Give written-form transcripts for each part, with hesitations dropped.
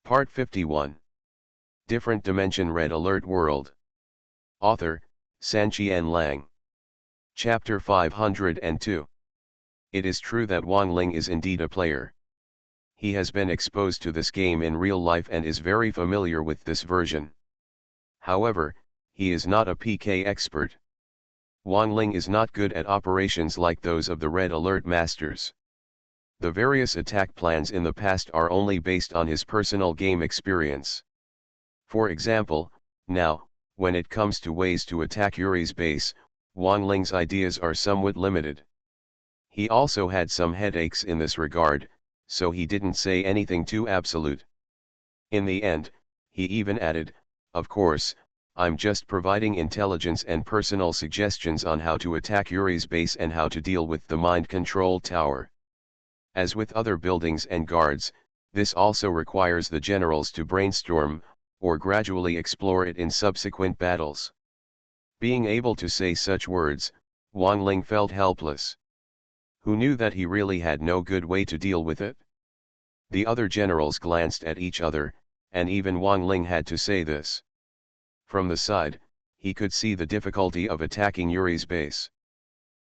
Part 51. Different Dimension Red Alert World. Author, Sanqian Lang. Chapter 502. It is true that Wang Ling is indeed a player. He has been exposed to this game in real life and is very familiar with this version. However, he is not a PK expert. Wang Ling is not good at operations like those of the Red Alert Masters. The various attack plans in the past are only based on his personal game experience. For example, now, when it comes to ways to attack Yuri's base, Wang Ling's ideas are somewhat limited. He also had some headaches in this regard, so he didn't say anything too absolute. In the end, he even added, "Of course, I'm just providing intelligence and personal suggestions on how to attack Yuri's base and how to deal with the mind control tower." As with other buildings and guards, this also requires the generals to brainstorm, or gradually explore it in subsequent battles. Being able to say such words, Wang Ling felt helpless. Who knew that he really had no good way to deal with it? The other generals glanced at each other, and even Wang Ling had to say this. From the side, he could see the difficulty of attacking Yuri's base.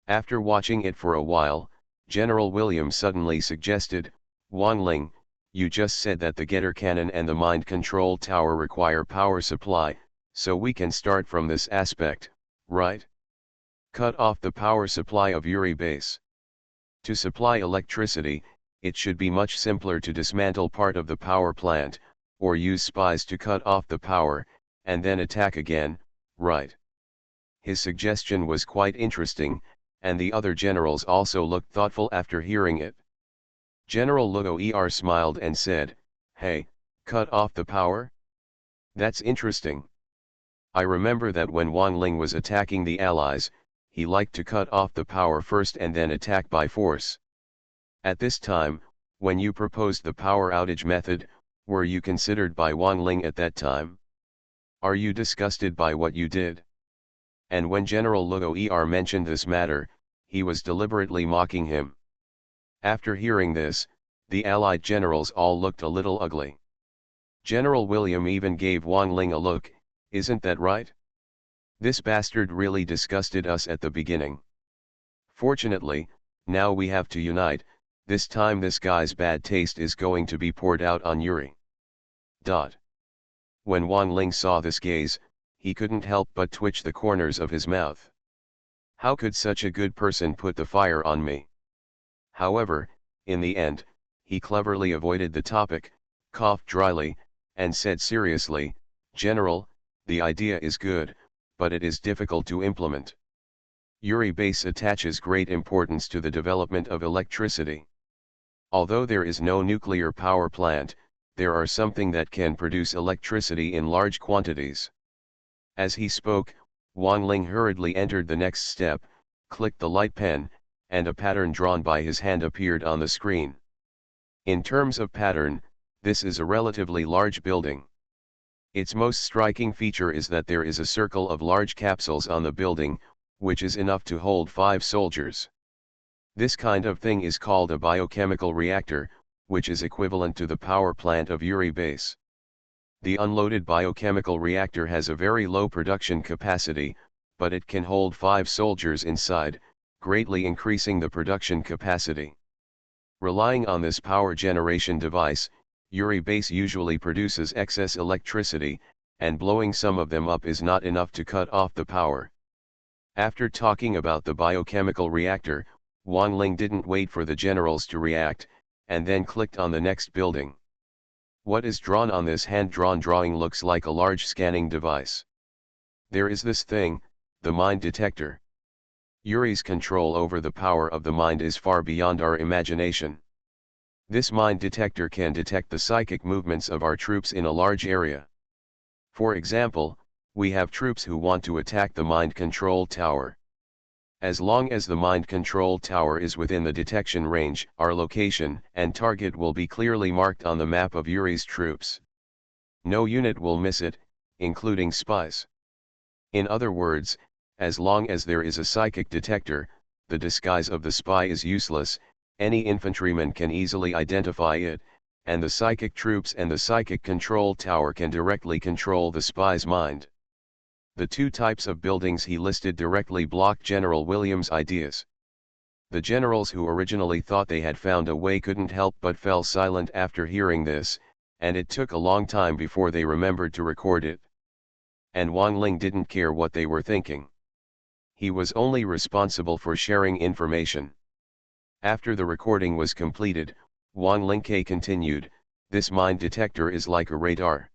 After watching it for a while, General William suddenly suggested, "Wang Ling, you just said that the Getter Cannon and the Mind Control Tower require power supply, so we can start from this aspect, right? Cut off the power supply of Yuri base. To supply electricity, it should be much simpler to dismantle part of the power plant, or use spies to cut off the power, and then attack again, right?" His suggestion was quite interesting, and the other generals also looked thoughtful after hearing it. General Luo smiled and said, "Hey, cut off the power? That's interesting. I remember that when Wang Ling was attacking the allies, he liked to cut off the power first and then attack by force. At this time, when you proposed the power outage method, were you considered by Wang Ling at that time? Are you disgusted by what you did?" And when General Luo mentioned this matter, he was deliberately mocking him. After hearing this, the allied generals all looked a little ugly. General William even gave Wang Ling a look, "Isn't that right? This bastard really disgusted us at the beginning. Fortunately, now we have to unite, this time this guy's bad taste is going to be poured out on Yuri." When Wang Ling saw this gaze, he couldn't help but twitch the corners of his mouth. How could such a good person put the fire on me? However, in the end, he cleverly avoided the topic, coughed dryly, and said seriously, "General, the idea is good, but it is difficult to implement. Yuri base attaches great importance to the development of electricity. Although there is no nuclear power plant, there are something that can produce electricity in large quantities." As he spoke, Wang Ling hurriedly entered the next step, clicked the light pen, and a pattern drawn by his hand appeared on the screen. In terms of pattern, this is a relatively large building. Its most striking feature is that there is a circle of large capsules on the building, which is enough to hold 5 soldiers. This kind of thing is called a biochemical reactor, which is equivalent to the power plant of Yuri base. The unloaded biochemical reactor has a very low production capacity, but it can hold 5 soldiers inside, greatly increasing the production capacity. Relying on this power generation device, Yuri base usually produces excess electricity, and blowing some of them up is not enough to cut off the power. After talking about the biochemical reactor, Wang Ling didn't wait for the generals to react, and then clicked on the next building. What is drawn on this hand-drawn drawing looks like a large scanning device. There is this thing, the mind detector. Yuri's control over the power of the mind is far beyond our imagination. This mind detector can detect the psychic movements of our troops in a large area. For example, we have troops who want to attack the mind control tower. As long as the mind control tower is within the detection range, our location and target will be clearly marked on the map of Yuri's troops. No unit will miss it, including spies. In other words, as long as there is a psychic detector, the disguise of the spy is useless, any infantryman can easily identify it, and the psychic troops and the psychic control tower can directly control the spy's mind. The two types of buildings he listed directly block General Williams' ideas. The generals who originally thought they had found a way couldn't help but fell silent after hearing this, and it took a long time before they remembered to record it. And Wang Ling didn't care what they were thinking. He was only responsible for sharing information. After the recording was completed, Wang Lingke continued, "This mine detector is like a radar.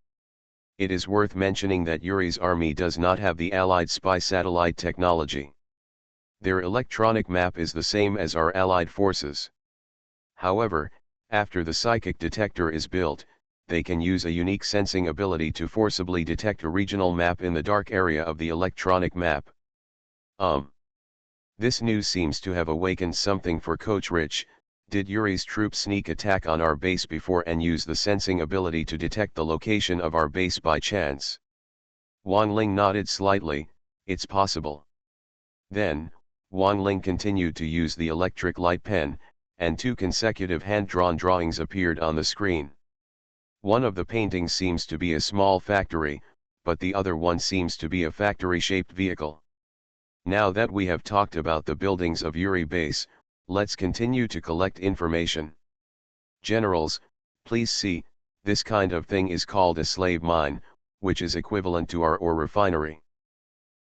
It is worth mentioning that Yuri's army does not have the Allied spy satellite technology. Their electronic map is the same as our Allied forces. However, after the psychic detector is built, they can use a unique sensing ability to forcibly detect a regional map in the dark area of the electronic map." This news seems to have awakened something for PoortoRich. Did Yuri's troops sneak attack on our base before and use the sensing ability to detect the location of our base by chance? Wang Ling nodded slightly. "It's possible." Then, Wang Ling continued to use the electric light pen, and two consecutive hand-drawn drawings appeared on the screen. One of the paintings seems to be a small factory, but the other one seems to be a factory-shaped vehicle. Now that we have talked about the buildings of Yuri base, let's continue to collect information. Generals, please see, this kind of thing is called a slave mine, which is equivalent to our ore refinery.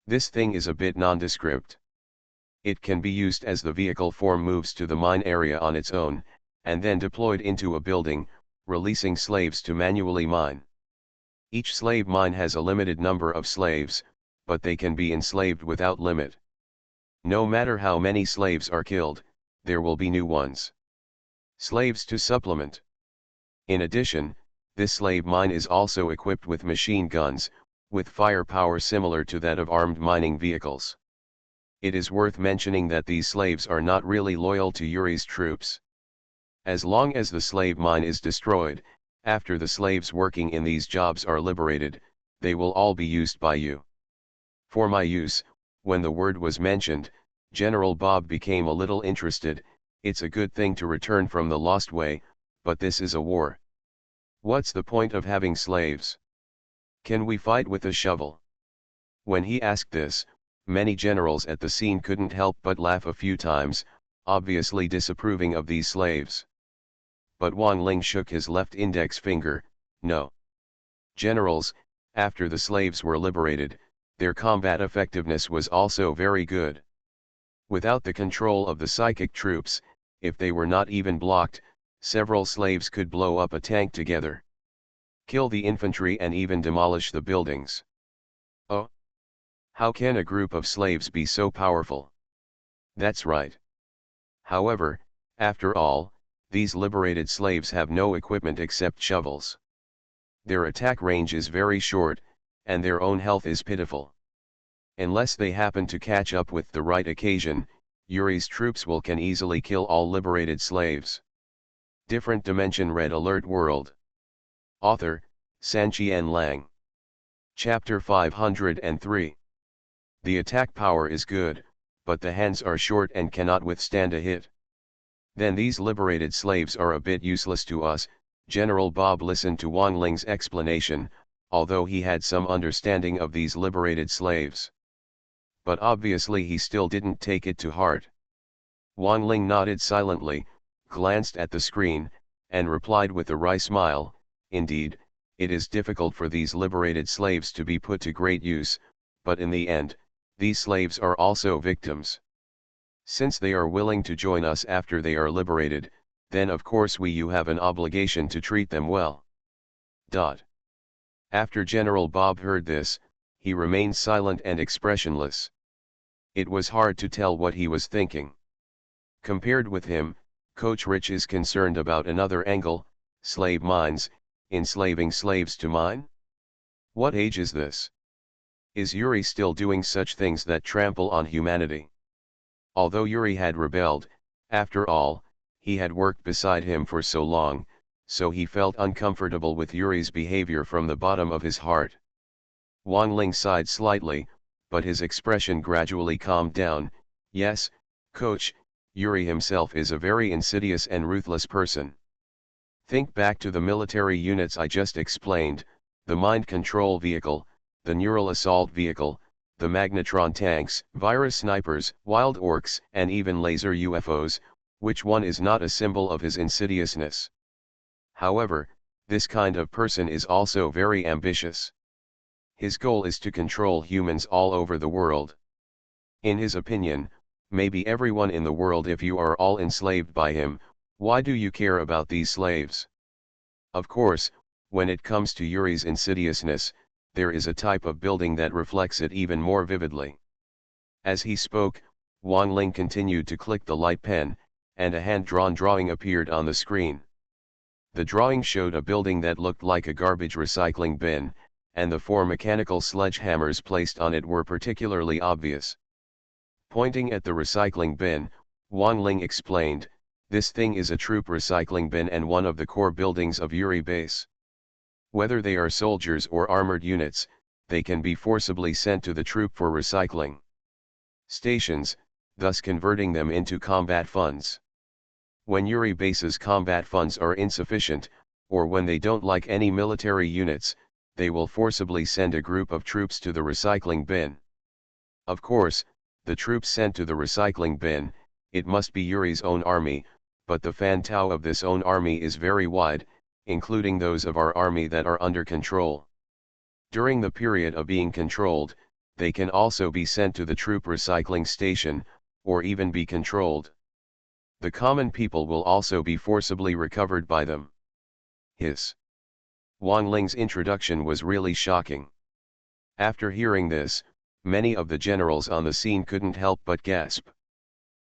This thing is a bit nondescript. It can be used as the vehicle form moves to the mine area on its own, and then deployed into a building, releasing slaves to manually mine. Each slave mine has a limited number of slaves, but they can be enslaved without limit. No matter how many slaves are killed, there will be new ones. Slaves to supplement. In addition, this slave mine is also equipped with machine guns, with firepower similar to that of armed mining vehicles. It is worth mentioning that these slaves are not really loyal to Yuri's troops. As long as the slave mine is destroyed, after the slaves working in these jobs are liberated, they will all be used by you. For my use, when the word was mentioned, General Bob became a little interested. It's a good thing to return from the lost way, but this is a war. What's the point of having slaves? Can we fight with a shovel? When he asked this, many generals at the scene couldn't help but laugh a few times, obviously disapproving of these slaves. But Wang Ling shook his left index finger. "No. Generals, after the slaves were liberated, their combat effectiveness was also very good. Without the control of the psychic troops, if they were not even blocked, several slaves could blow up a tank together, kill the infantry and even demolish the buildings." Oh! How can a group of slaves be so powerful? That's right. However, after all, these liberated slaves have no equipment except shovels. Their attack range is very short, and their own health is pitiful. Unless they happen to catch up with the right occasion, Yuri's troops can easily kill all liberated slaves. Different Dimension Red Alert World. Author, Sanqian Lang. Chapter 503. The attack power is good, but the hands are short and cannot withstand a hit. Then these liberated slaves are a bit useless to us. General Bob listened to Wang Ling's explanation, although he had some understanding of these liberated slaves. But obviously he still didn't take it to heart. Wang Ling nodded silently, glanced at the screen, and replied with a wry smile, "Indeed, it is difficult for these liberated slaves to be put to great use, but in the end, these slaves are also victims. Since they are willing to join us after they are liberated, then of course you have an obligation to treat them well." After General Bob heard this, he remained silent and expressionless. It was hard to tell what he was thinking. Compared with him, PoortoRich is concerned about another angle: slave mines, enslaving slaves to mine? What age is this? Is Yuri still doing such things that trample on humanity? Although Yuri had rebelled, after all, he had worked beside him for so long, so he felt uncomfortable with Yuri's behavior from the bottom of his heart. Wang Ling sighed slightly, but his expression gradually calmed down. "Yes, coach, Yuri himself is a very insidious and ruthless person. Think back to the military units I just explained: the mind control vehicle, the neural assault vehicle, the magnetron tanks, virus snipers, wild orcs, and even laser UFOs. Which one is not a symbol of his insidiousness? However, this kind of person is also very ambitious. His goal is to control humans all over the world. In his opinion, maybe everyone in the world. If you are all enslaved by him, why do you care about these slaves? Of course, when it comes to Yuri's insidiousness, there is a type of building that reflects it even more vividly. As he spoke, Wang Ling continued to click the light pen, and a hand-drawn drawing appeared on the screen. The drawing showed a building that looked like a garbage recycling bin, and the 4 mechanical sledgehammers placed on it were particularly obvious. Pointing at the recycling bin, Wang Ling explained, "This thing is a troop recycling bin and one of the core buildings of Yuri base. Whether they are soldiers or armored units, they can be forcibly sent to the troop for recycling stations, thus converting them into combat funds. When Yuri base's combat funds are insufficient, or when they don't like any military units, they will forcibly send a group of troops to the recycling bin. Of course, the troops sent to the recycling bin, it must be Yuri's own army, but the fan tao of this own army is very wide, including those of our army that are under control. During the period of being controlled, they can also be sent to the troop recycling station, or even be controlled. The common people will also be forcibly recovered by them." Wang Ling's introduction was really shocking. After hearing this, many of the generals on the scene couldn't help but gasp.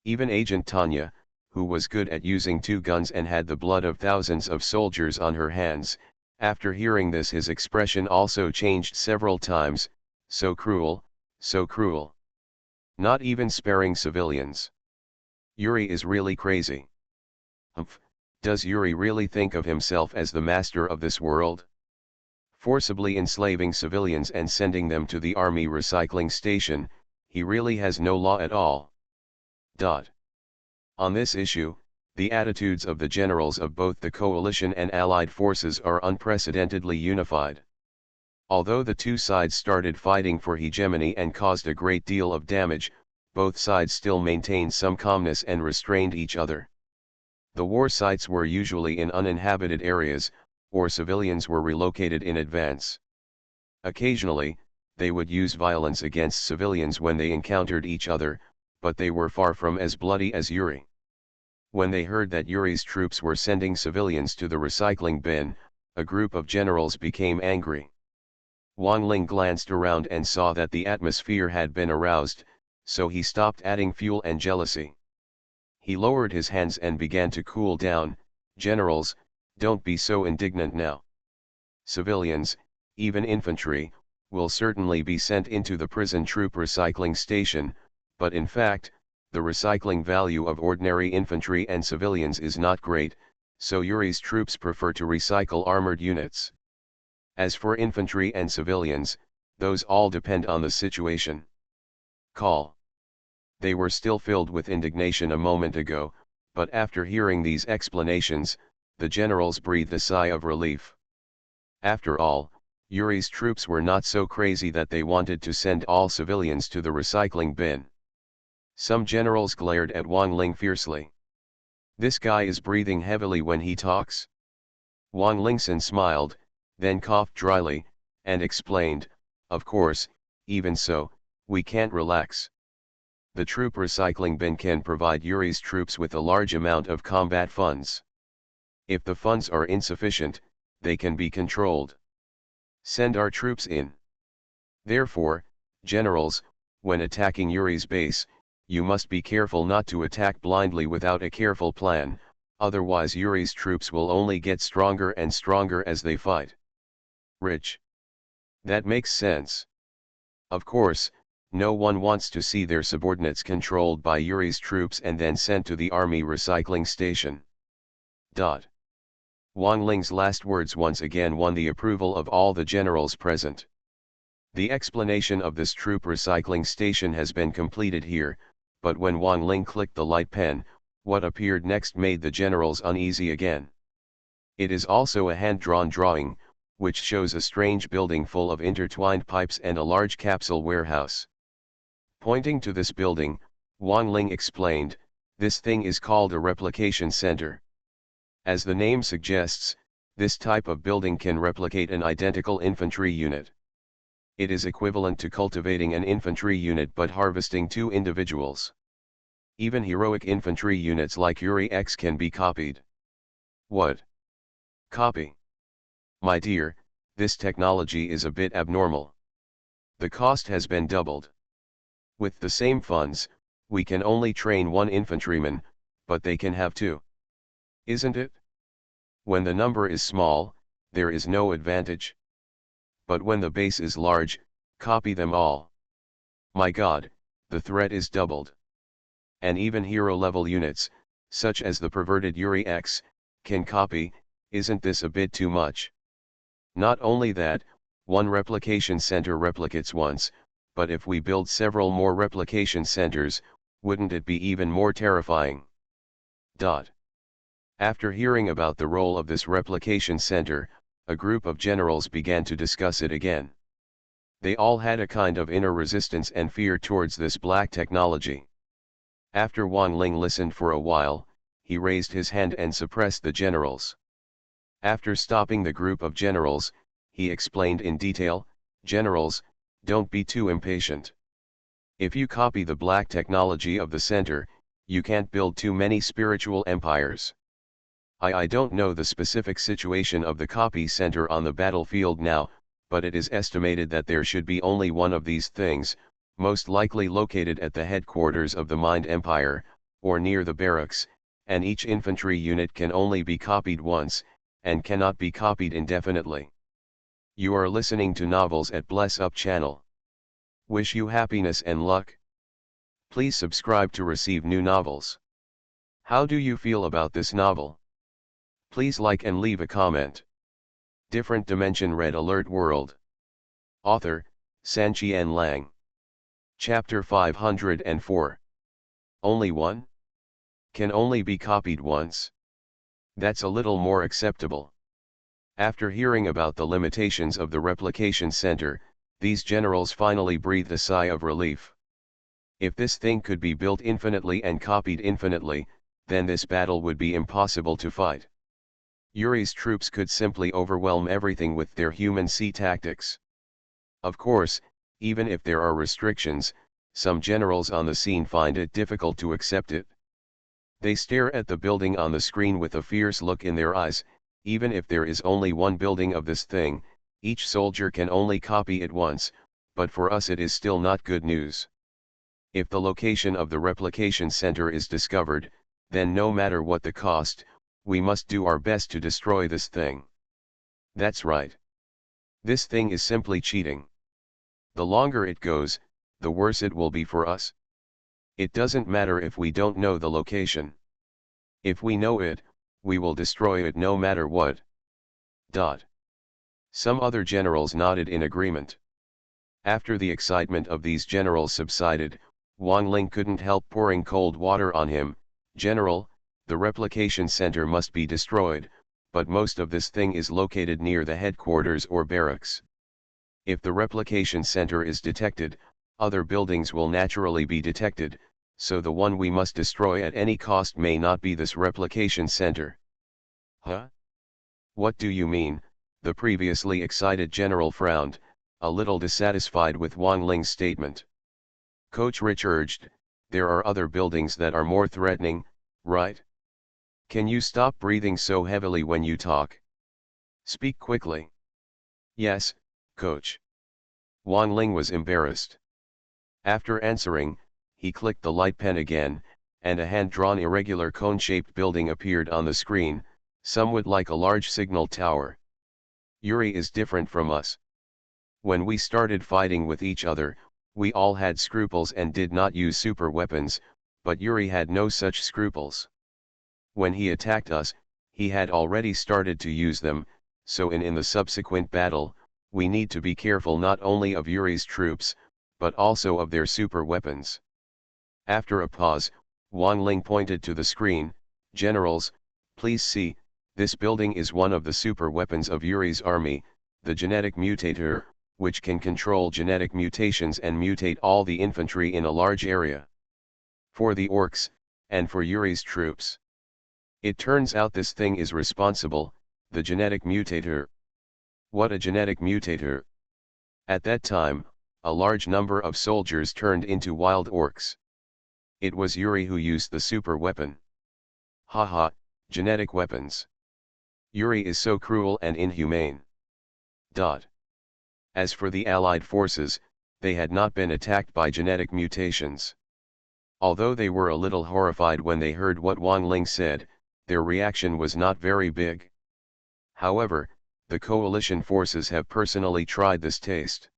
Even Agent Tanya, who was good at using 2 guns and had the blood of thousands of soldiers on her hands, after hearing this his expression also changed several times. So cruel, so cruel. Not even sparing civilians. Yuri is really crazy. Humph, does Yuri really think of himself as the master of this world? Forcibly enslaving civilians and sending them to the army recycling station, he really has no law at all. On this issue, the attitudes of the generals of both the coalition and allied forces are unprecedentedly unified. Although the two sides started fighting for hegemony and caused a great deal of damage, both sides still maintained some calmness and restrained each other. The war sites were usually in uninhabited areas, or civilians were relocated in advance. Occasionally, they would use violence against civilians when they encountered each other, but they were far from as bloody as Yuri. When they heard that Yuri's troops were sending civilians to the recycling bin, a group of generals became angry. Wang Ling glanced around and saw that the atmosphere had been aroused, so he stopped adding fuel and jealousy. He lowered his hands and began to cool down. "Generals, don't be so indignant now. Civilians, even infantry, will certainly be sent into the prison troop recycling station, but in fact, the recycling value of ordinary infantry and civilians is not great, so Yuri's troops prefer to recycle armored units. As for infantry and civilians, those all depend on the situation." Call. They were still filled with indignation a moment ago, but after hearing these explanations, the generals breathed a sigh of relief. After all, Yuri's troops were not so crazy that they wanted to send all civilians to the recycling bin. Some generals glared at Wang Ling fiercely. "This guy is breathing heavily when he talks." Wang Lingson smiled, then coughed dryly, and explained, "Of course, even so, we can't relax. The troop recycling bin can provide Yuri's troops with a large amount of combat funds. If the funds are insufficient, they can be controlled. Send our troops in. Therefore, generals, when attacking Yuri's base, you must be careful not to attack blindly without a careful plan, otherwise Yuri's troops will only get stronger and stronger as they fight." Rich. That makes sense. Of course, no one wants to see their subordinates controlled by Yuri's troops and then sent to the army recycling station. Wang Ling's last words once again won the approval of all the generals present. The explanation of this troop recycling station has been completed here, but when Wang Ling clicked the light pen, what appeared next made the generals uneasy again. It is also a hand-drawn drawing, which shows a strange building full of intertwined pipes and a large capsule warehouse. Pointing to this building, Wang Ling explained, "This thing is called a replication center. As the name suggests, this type of building can replicate an identical infantry unit. It is equivalent to cultivating an infantry unit but harvesting two individuals. Even heroic infantry units like Yuri X can be copied." What? Copy? My dear, this technology is a bit abnormal. The cost has been doubled. With the same funds, we can only train one infantryman, but they can have two. Isn't it? When the number is small, there is no advantage. But when the base is large, copy them all. My God, the threat is doubled. And even hero-level units, such as the perverted Yuri X, can copy. Isn't this a bit too much? Not only that, one replication center replicates once, but if we build several more replication centers, wouldn't it be even more terrifying? After hearing about the role of this replication center, a group of generals began to discuss it again. They all had a kind of inner resistance and fear towards this black technology. After Wang Ling listened for a while, he raised his hand and suppressed the generals. After stopping the group of generals, he explained in detail, "Generals, don't be too impatient. If you copy the black technology of the center, you can't build too many spiritual empires. I don't know the specific situation of the copy center on the battlefield now, but it is estimated that there should be only one of these things, most likely located at the headquarters of the Mind Empire, or near the barracks, and each infantry unit can only be copied once, and cannot be copied indefinitely." You are listening to Novels at Bless Up channel. Wish you happiness and luck. Please subscribe to receive new novels. How do you feel about this novel? Please like and leave a comment. Different Dimension Red Alert World. Author, Sanqian Lang. Chapter 504. Only one? Can only be copied once. That's a little more acceptable. After hearing about the limitations of the replication center, these generals finally breathed a sigh of relief. If this thing could be built infinitely and copied infinitely, then this battle would be impossible to fight. Yuri's troops could simply overwhelm everything with their human sea tactics. Of course, even if there are restrictions, some generals on the scene find it difficult to accept it. They stare at the building on the screen with a fierce look in their eyes. Even if there is only one building of this thing, each soldier can only copy it once, but for us it is still not good news. If the location of the replication center is discovered, then no matter what the cost, we must do our best to destroy this thing. That's right. This thing is simply cheating. The longer it goes, the worse it will be for us. It doesn't matter if we don't know the location. If we know it, we will destroy it no matter what. Some other generals nodded in agreement. After the excitement of these generals subsided, Wang Ling couldn't help pouring cold water on him. "General, the replication center must be destroyed, but most of this thing is located near the headquarters or barracks. If the replication center is detected, other buildings will naturally be detected, so the one we must destroy at any cost may not be this replication center." Huh? What do you mean? The previously excited general frowned, a little dissatisfied with Wang Ling's statement. PoortoRich urged, "There are other buildings that are more threatening, right? Can you stop breathing so heavily when you talk? Speak quickly." "Yes, coach." Wang Ling was embarrassed. After answering, he clicked the light pen again, and a hand-drawn irregular cone-shaped building appeared on the screen, somewhat like a large signal tower. "Yuri is different from us. When we started fighting with each other, we all had scruples and did not use super weapons, but Yuri had no such scruples. When he attacked us, he had already started to use them, so in the subsequent battle, we need to be careful not only of Yuri's troops, but also of their super weapons." After a pause, Wang Ling pointed to the screen, "Generals, please see, This building is one of the super weapons of Yuri's army, the genetic mutator, which can control genetic mutations and mutate all the infantry in a large area. For the orcs, and for Yuri's troops. It turns out this thing is responsible, the genetic mutator. What a genetic mutator! At that time, a large number of soldiers turned into wild orcs. It was Yuri who used the super weapon. Haha, genetic weapons. Yuri is so cruel and inhumane. As for the Allied forces, they had not been attacked by genetic mutations. Although they were a little horrified when they heard what Wang Ling said, their reaction was not very big. However, the coalition forces have personally tried this taste.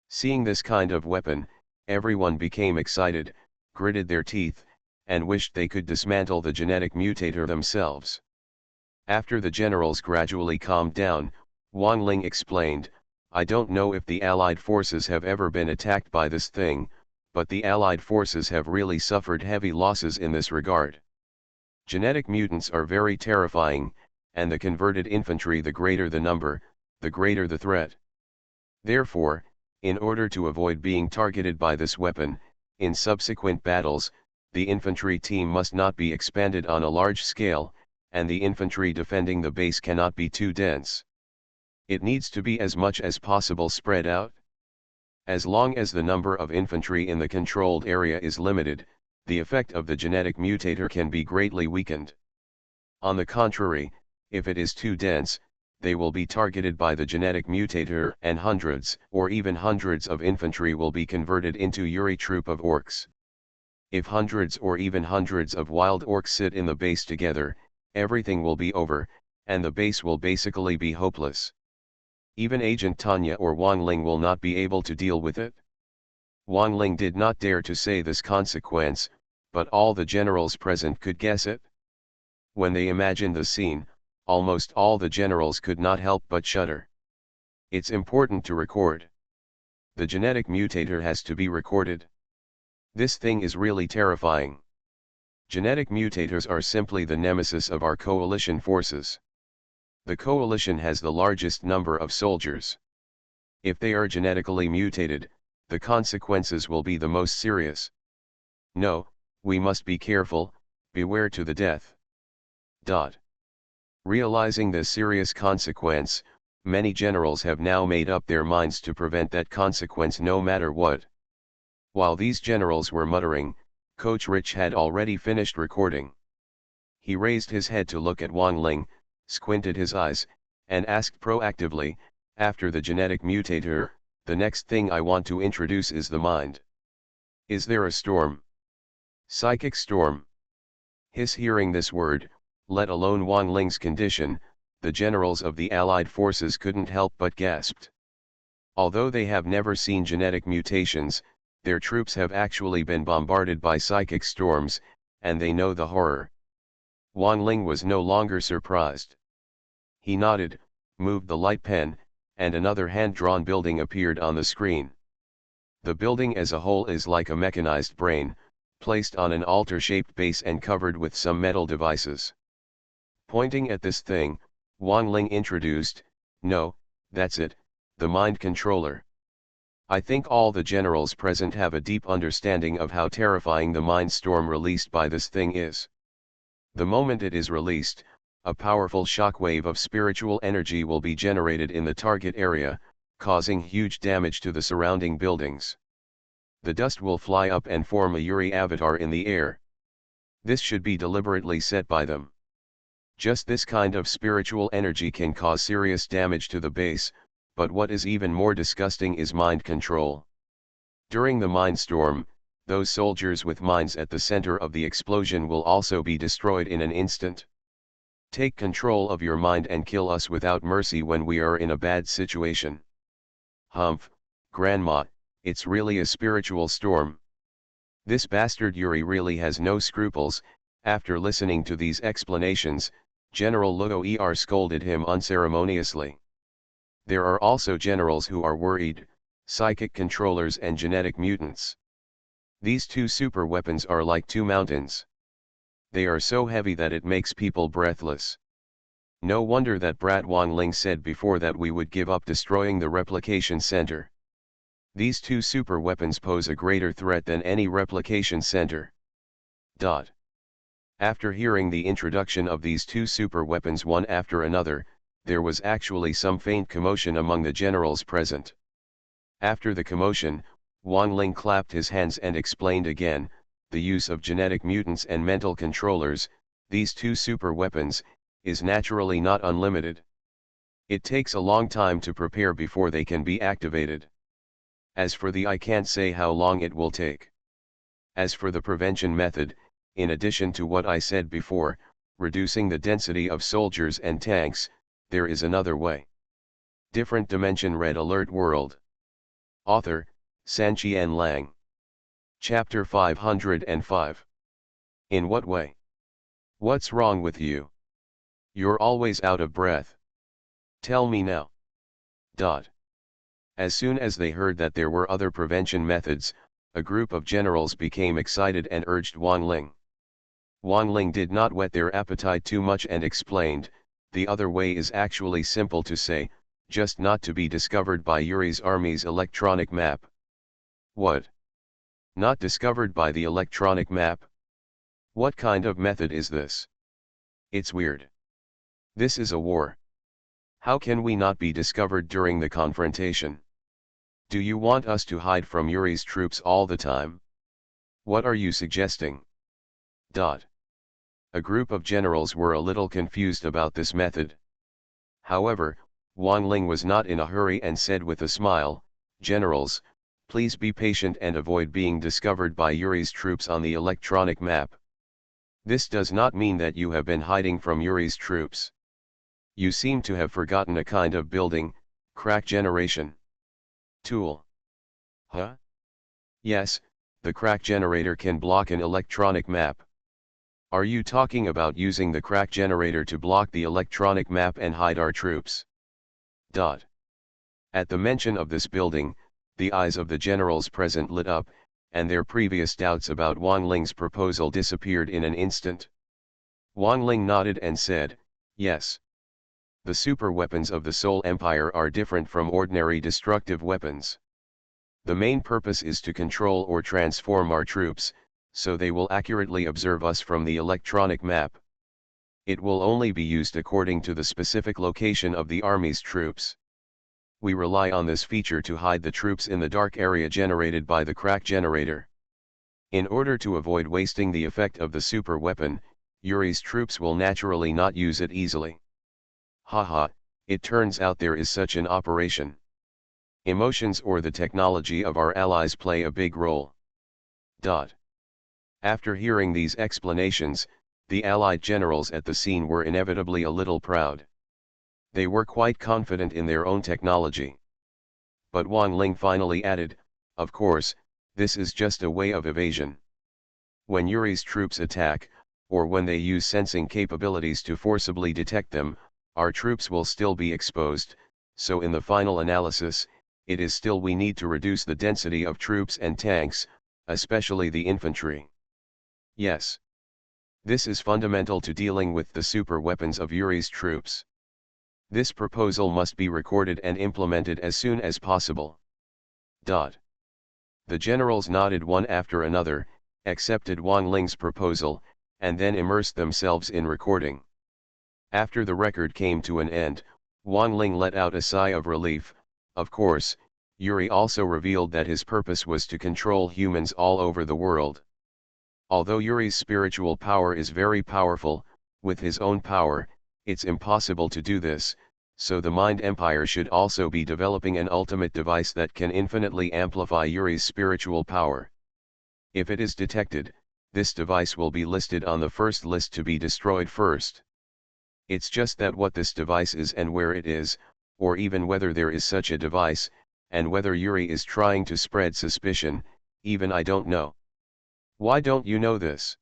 Seeing this kind of weapon, everyone became excited, gritted their teeth, and wished they could dismantle the genetic mutator themselves. After the generals gradually calmed down, Wang Ling explained, "I don't know if the Allied forces have ever been attacked by this thing, but the Allied forces have really suffered heavy losses in this regard. Genetic mutants are very terrifying, and the converted infantry, the greater the number, the greater the threat. Therefore, in order to avoid being targeted by this weapon, in subsequent battles, the infantry team must not be expanded on a large scale, and the infantry defending the base cannot be too dense. It needs to be as much as possible spread out. As long as the number of infantry in the controlled area is limited, the effect of the genetic mutator can be greatly weakened. On the contrary, if it is too dense, they will be targeted by the genetic mutator and hundreds or even hundreds of infantry will be converted into Yuri troop of orcs. If hundreds or even hundreds of wild orcs sit in the base together, everything will be over, and the base will basically be hopeless. Even Agent Tanya or Wang Ling will not be able to deal with it." Wang Ling did not dare to say this consequence, but all the generals present could guess it. When they imagined the scene, almost all the generals could not help but shudder. It's important to record. The genetic mutator has to be recorded. This thing is really terrifying. Genetic mutators are simply the nemesis of our coalition forces. The coalition has the largest number of soldiers. If they are genetically mutated, the consequences will be the most serious. No, we must be careful, beware to the death. Realizing the serious consequence, many generals have now made up their minds to prevent that consequence no matter what. While these generals were muttering, PoortoRich had already finished recording. He raised his head to look at Wang Ling, squinted his eyes, and asked proactively, "After the genetic mutator, the next thing I want to introduce is the mind. Is there a storm? Psychic storm?" Hearing this word, let alone Wang Ling's condition, the generals of the Allied forces couldn't help but gasped. Although they have never seen genetic mutations, their troops have actually been bombarded by psychic storms, and they know the horror. Wang Ling was no longer surprised. He nodded, moved the light pen, and another hand-drawn building appeared on the screen. The building as a whole is like a mechanized brain, placed on an altar-shaped base and covered with some metal devices. Pointing at this thing, Wang Ling introduced, "No, that's it, the mind controller. I think all the generals present have a deep understanding of how terrifying the mind storm released by this thing is. The moment it is released, a powerful shockwave of spiritual energy will be generated in the target area, causing huge damage to the surrounding buildings. The dust will fly up and form a Yuri avatar in the air. This should be deliberately set by them. Just this kind of spiritual energy can cause serious damage to the base, but what is even more disgusting is mind control. During the mind storm, those soldiers with minds at the center of the explosion will also be destroyed in an instant. Take control of your mind and kill us without mercy when we are in a bad situation." "Humph, Grandma, it's really a spiritual storm. This bastard Yuri really has no scruples." After listening to these explanations, General Luo scolded him unceremoniously. There are also generals who are worried, psychic controllers and genetic mutants. These two super weapons are like two mountains. They are so heavy that it makes people breathless. No wonder that Brat Wang Ling said before that we would give up destroying the replication center. These two super weapons pose a greater threat than any replication center. After hearing the introduction of these two super weapons one after another, there was actually some faint commotion among the generals present. After the commotion, Wang Ling clapped his hands and explained again, the use of genetic mutants and mental controllers, these two super weapons, is naturally not unlimited. It takes a long time to prepare before they can be activated. As for I can't say how long it will take. As for the prevention method, in addition to what I said before, reducing the density of soldiers and tanks, there is another way. Different Dimension Red Alert World. Author, Sanqian Lang. Chapter 505. In what way? What's wrong with you? You're always out of breath. Tell me now. As soon as they heard that there were other prevention methods, a group of generals became excited and urged Wang Ling. Wang Ling did not whet their appetite too much and explained, the other way is actually simple to say, just not to be discovered by Yuri's army's electronic map. What? Not discovered by the electronic map? What kind of method is this? It's weird. This is a war. How can we not be discovered during the confrontation? Do you want us to hide from Yuri's troops all the time? What are you suggesting? A group of generals were a little confused about this method. However, Wang Ling was not in a hurry and said with a smile, "Generals, please be patient and avoid being discovered by Yuri's troops on the electronic map. This does not mean that you have been hiding from Yuri's troops. You seem to have forgotten a kind of building, crack generation tool." Huh? Yes, the crack generator can block an electronic map. Are you talking about using the crack generator to block the electronic map and hide our troops? At the mention of this building, the eyes of the generals present lit up, and their previous doubts about Wang Ling's proposal disappeared in an instant. Wang Ling nodded and said, "Yes. The super weapons of the Soul Empire are different from ordinary destructive weapons. The main purpose is to control or transform our troops, so they will accurately observe us from the electronic map. It will only be used according to the specific location of the army's troops. We rely on this feature to hide the troops in the dark area generated by the crack generator. In order to avoid wasting the effect of the super weapon, Yuri's troops will naturally not use it easily." Haha, it turns out there is such an operation. Emotions or the technology of our allies play a big role. After hearing these explanations, the Allied generals at the scene were inevitably a little proud. They were quite confident in their own technology. But Wang Ling finally added, "Of course, this is just a way of evasion. When Yuri's troops attack, or when they use sensing capabilities to forcibly detect them, our troops will still be exposed, so in the final analysis, it is still we need to reduce the density of troops and tanks, especially the infantry. Yes. This is fundamental to dealing with the super weapons of Yuri's troops. This proposal must be recorded and implemented as soon as possible." The generals nodded one after another, accepted Wang Ling's proposal, and then immersed themselves in recording. After the record came to an end, Wang Ling let out a sigh of relief. Of course, Yuri also revealed that his purpose was to control humans all over the world. Although Yuri's spiritual power is very powerful, with his own power, it's impossible to do this, so the Mind Empire should also be developing an ultimate device that can infinitely amplify Yuri's spiritual power. If it is detected, this device will be listed on the first list to be destroyed first. It's just that what this device is and where it is, or even whether there is such a device, and whether Yuri is trying to spread suspicion, even I don't know. Why don't you know this?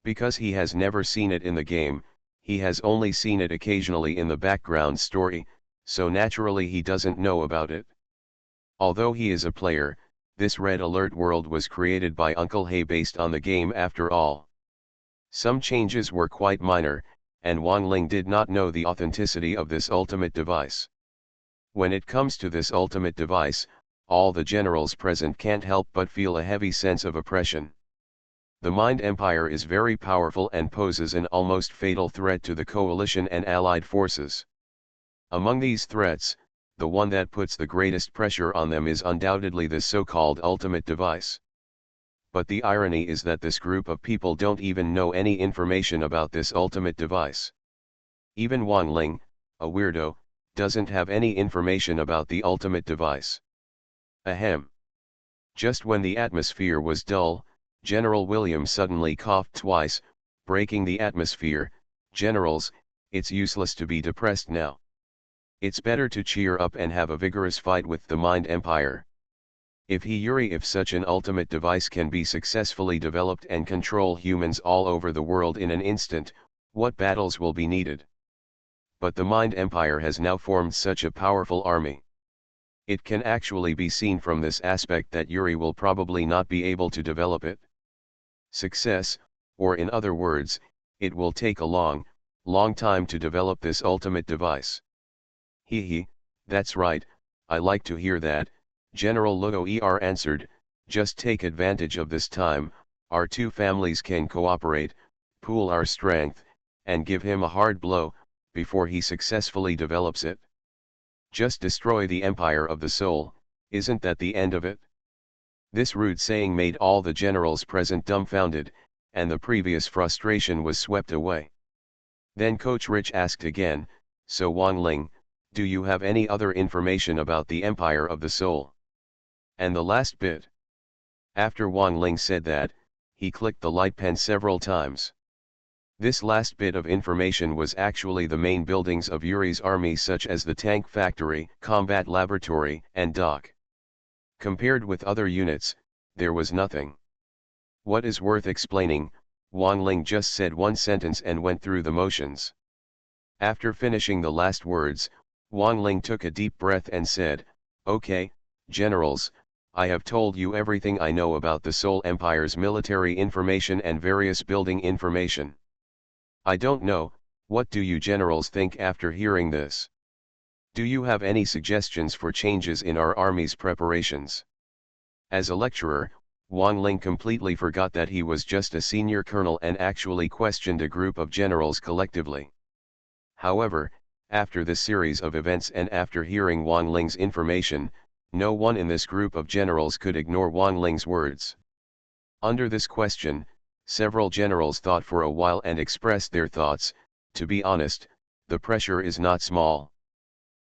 Because he has never seen it in the game, he has only seen it occasionally in the background story, so naturally he doesn't know about it. Although he is a player, this Red Alert world was created by Uncle Hay based on the game after all. Some changes were quite minor, and Wang Ling did not know the authenticity of this ultimate device. When it comes to this ultimate device, all the generals present can't help but feel a heavy sense of oppression. The Mind Empire is very powerful and poses an almost fatal threat to the coalition and allied forces. Among these threats, the one that puts the greatest pressure on them is undoubtedly this so-called ultimate device. But the irony is that this group of people don't even know any information about this ultimate device. Even Wang Ling, a weirdo, doesn't have any information about the ultimate device. Ahem. Just when the atmosphere was dull, General William suddenly coughed twice, breaking the atmosphere. Generals, it's useless to be depressed now. It's better to cheer up and have a vigorous fight with the Mind Empire. If such an ultimate device can be successfully developed and control humans all over the world in an instant, what battles will be needed? But the Mind Empire has now formed such a powerful army. It can actually be seen from this aspect that Yuri will probably not be able to develop it. Success, or in other words, it will take a long time to develop this ultimate device. Hee, that's right, I like to hear that, General Luo answered. Just take advantage of this time, our two families can cooperate, pool our strength, and give him a hard blow, before he successfully develops it. Just destroy the Empire of the Soul, isn't that the end of it? This rude saying made all the generals present dumbfounded, and the previous frustration was swept away. Then PoortoRich asked again, so Wang Ling, do you have any other information about the Empire of the Soul? And the last bit? After Wang Ling said that, he clicked the light pen several times. This last bit of information was actually the main buildings of Yuri's army, such as the tank factory, combat laboratory, and dock. Compared with other units, there was nothing. What is worth explaining? Wang Ling just said one sentence and went through the motions. After finishing the last words, Wang Ling took a deep breath and said, okay, generals, I have told you everything I know about the Soul Empire's military information and various building information. I don't know, what do you generals think after hearing this? Do you have any suggestions for changes in our army's preparations? As a lecturer, Wang Ling completely forgot that he was just a senior colonel and actually questioned a group of generals collectively. However, after this series of events and after hearing Wang Ling's information, no one in this group of generals could ignore Wang Ling's words. Under this question, several generals thought for a while and expressed their thoughts. To be honest, the pressure is not small.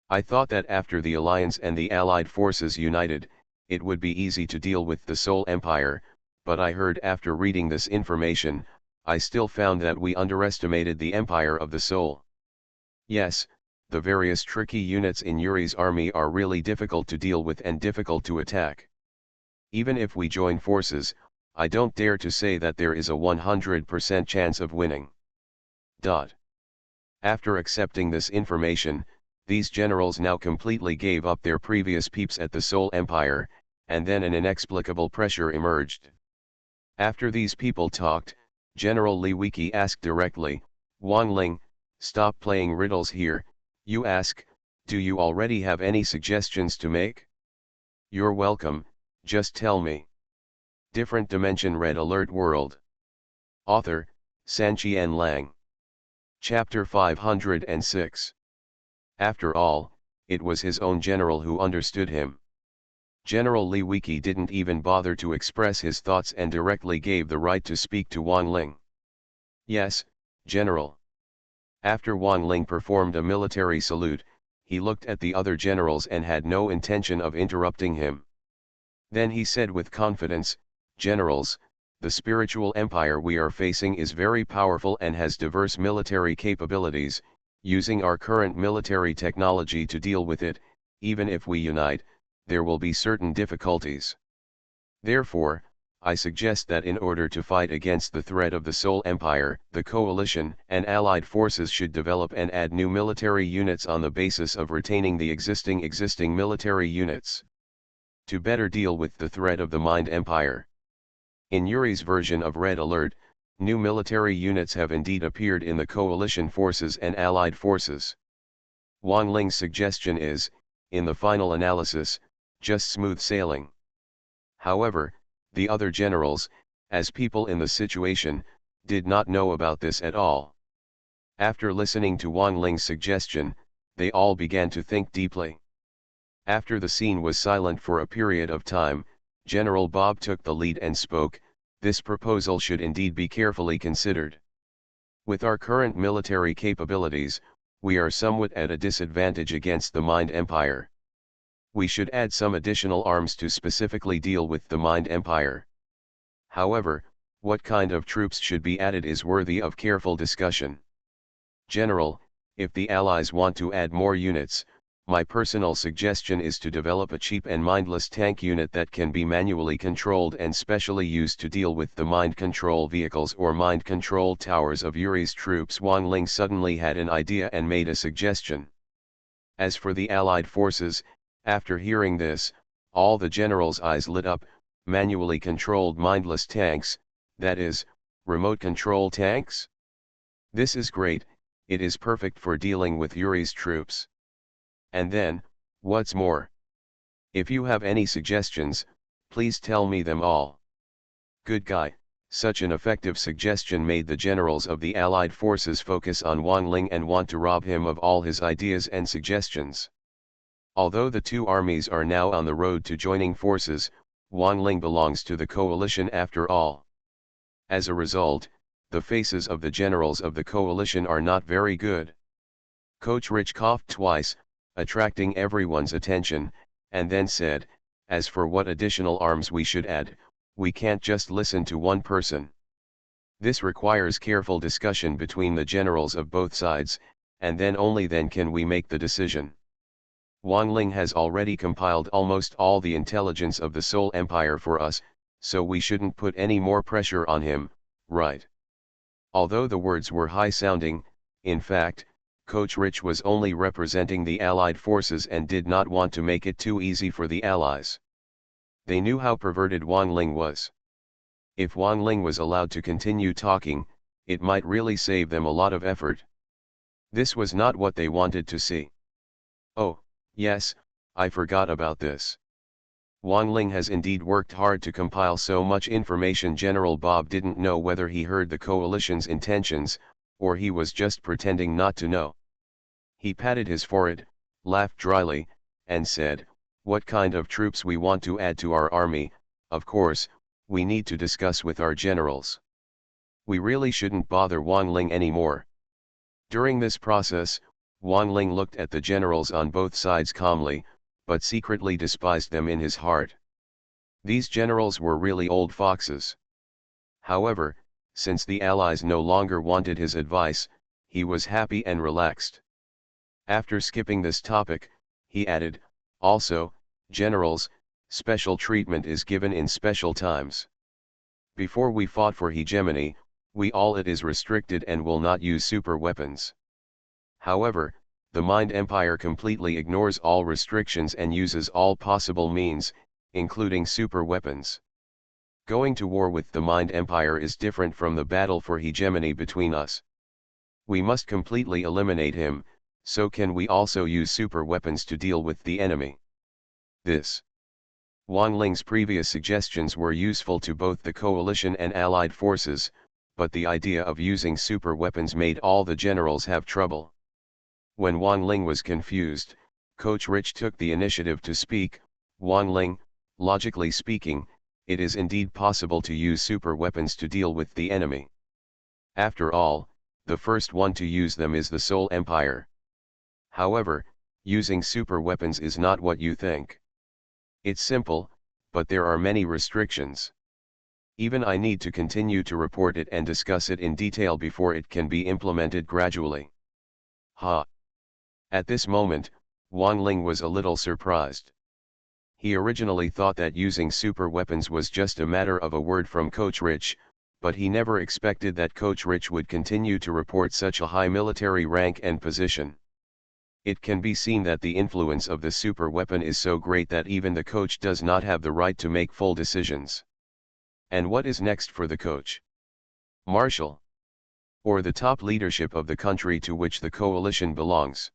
I thought that after the Alliance and the Allied forces united, it would be easy to deal with the Soul Empire, but I heard after reading this information, I still found that we underestimated the Empire of the Soul. Yes, the various tricky units in Yuri's army are really difficult to deal with and difficult to attack. Even if we join forces, I don't dare to say that there is a 100% chance of winning. After accepting this information, these generals now completely gave up their previous peeps at the Soul Empire, and then an inexplicable pressure emerged. After these people talked, General Li Wiki asked directly, Wang Ling, stop playing riddles here, you ask, do you already have any suggestions to make? You're welcome, just tell me. Different Dimension Red Alert World. Author, Sanqian Lang. Chapter 506. After all, it was his own general who understood him. General Li Wiki didn't even bother to express his thoughts and directly gave the right to speak to Wang Ling. Yes, General. After Wang Ling performed a military salute, he looked at the other generals and had no intention of interrupting him. Then he said with confidence, Generals, the spiritual empire we are facing is very powerful and has diverse military capabilities. Using our current military technology to deal with it, even if we unite, there will be certain difficulties. Therefore, I suggest that in order to fight against the threat of the Soul Empire, the coalition and allied forces should develop and add new military units on the basis of retaining the existing military units, to better deal with the threat of the Mind Empire. In Yuri's version of Red Alert, New military units have indeed appeared in the coalition forces and allied forces. Wang Ling's suggestion is, in the final analysis, just smooth sailing. However, the other generals, as people in the situation, did not know about this at all. After listening to Wang Ling's suggestion, they all began to think deeply. After the scene was silent for a period of time, General Bob took the lead and spoke, "This proposal should indeed be carefully considered. With our current military capabilities, we are somewhat at a disadvantage against the Mind Empire. We should add some additional arms to specifically deal with the Mind Empire. However, what kind of troops should be added is worthy of careful discussion. General, if the Allies want to add more units, my personal suggestion is to develop a cheap and mindless tank unit that can be manually controlled and specially used to deal with the mind control vehicles or mind control towers of Yuri's troops." Wang Ling suddenly had an idea and made a suggestion. As for the Allied forces, after hearing this, all the generals' eyes lit up. Manually controlled mindless tanks, that is, remote control tanks? This is great, it is perfect for dealing with Yuri's troops. And then, what's more? If you have any suggestions, please tell me them all. Good guy. Such an effective suggestion made the generals of the Allied forces focus on Wang Ling and want to rob him of all his ideas and suggestions. Although the two armies are now on the road to joining forces, Wang Ling belongs to the coalition after all. As a result, the faces of the generals of the coalition are not very good. PoortoRich coughed twice, attracting everyone's attention, and then said, "As for what additional arms we should add, we can't just listen to one person. This requires careful discussion between the generals of both sides, and then only then can we make the decision. Wang Ling has already compiled almost all the intelligence of the Soul Empire for us, so we shouldn't put any more pressure on him, right?" Although the words were high-sounding, in fact, PoortoRich was only representing the Allied forces and did not want to make it too easy for the Allies. They knew how perverted Wang Ling was. If Wang Ling was allowed to continue talking, it might really save them a lot of effort. This was not what they wanted to see. "Oh, yes, I forgot about this. Wang Ling has indeed worked hard to compile so much information. General Bob didn't know whether he heard the coalition's intentions, or he was just pretending not to know. He patted his forehead, laughed dryly, and said, "What kind of troops we want to add to our army, of course, we need to discuss with our generals. We really shouldn't bother Wang Ling anymore." During this process, Wang Ling looked at the generals on both sides calmly, but secretly despised them in his heart. These generals were really old foxes. However, since the Allies no longer wanted his advice, he was happy and relaxed. After skipping this topic, he added, "Also, generals, special treatment is given in special times. Before we fought for hegemony, it is restricted and will not use super weapons. However, the Mind Empire completely ignores all restrictions and uses all possible means, including super weapons. Going to war with the Mind Empire is different from the battle for hegemony between us. We must completely eliminate him, so can we also use super weapons to deal with the enemy?" This. Wang Ling's previous suggestions were useful to both the coalition and allied forces, but the idea of using super weapons made all the generals have trouble. When Wang Ling was confused, PoortoRich took the initiative to speak. "Wang Ling, logically speaking, it is indeed possible to use super weapons to deal with the enemy. After all, the first one to use them is the Soul Empire. However, using super weapons is not what you think. It's simple, but there are many restrictions. Even I need to continue to report it and discuss it in detail before it can be implemented gradually." Ha! At this moment, Wang Ling was a little surprised. He originally thought that using super weapons was just a matter of a word from PoortoRich, but he never expected that PoortoRich would continue to report such a high military rank and position. It can be seen that the influence of the super weapon is so great that even the coach does not have the right to make full decisions. And what is next for the coach? Marshal, or the top leadership of the country to which the coalition belongs.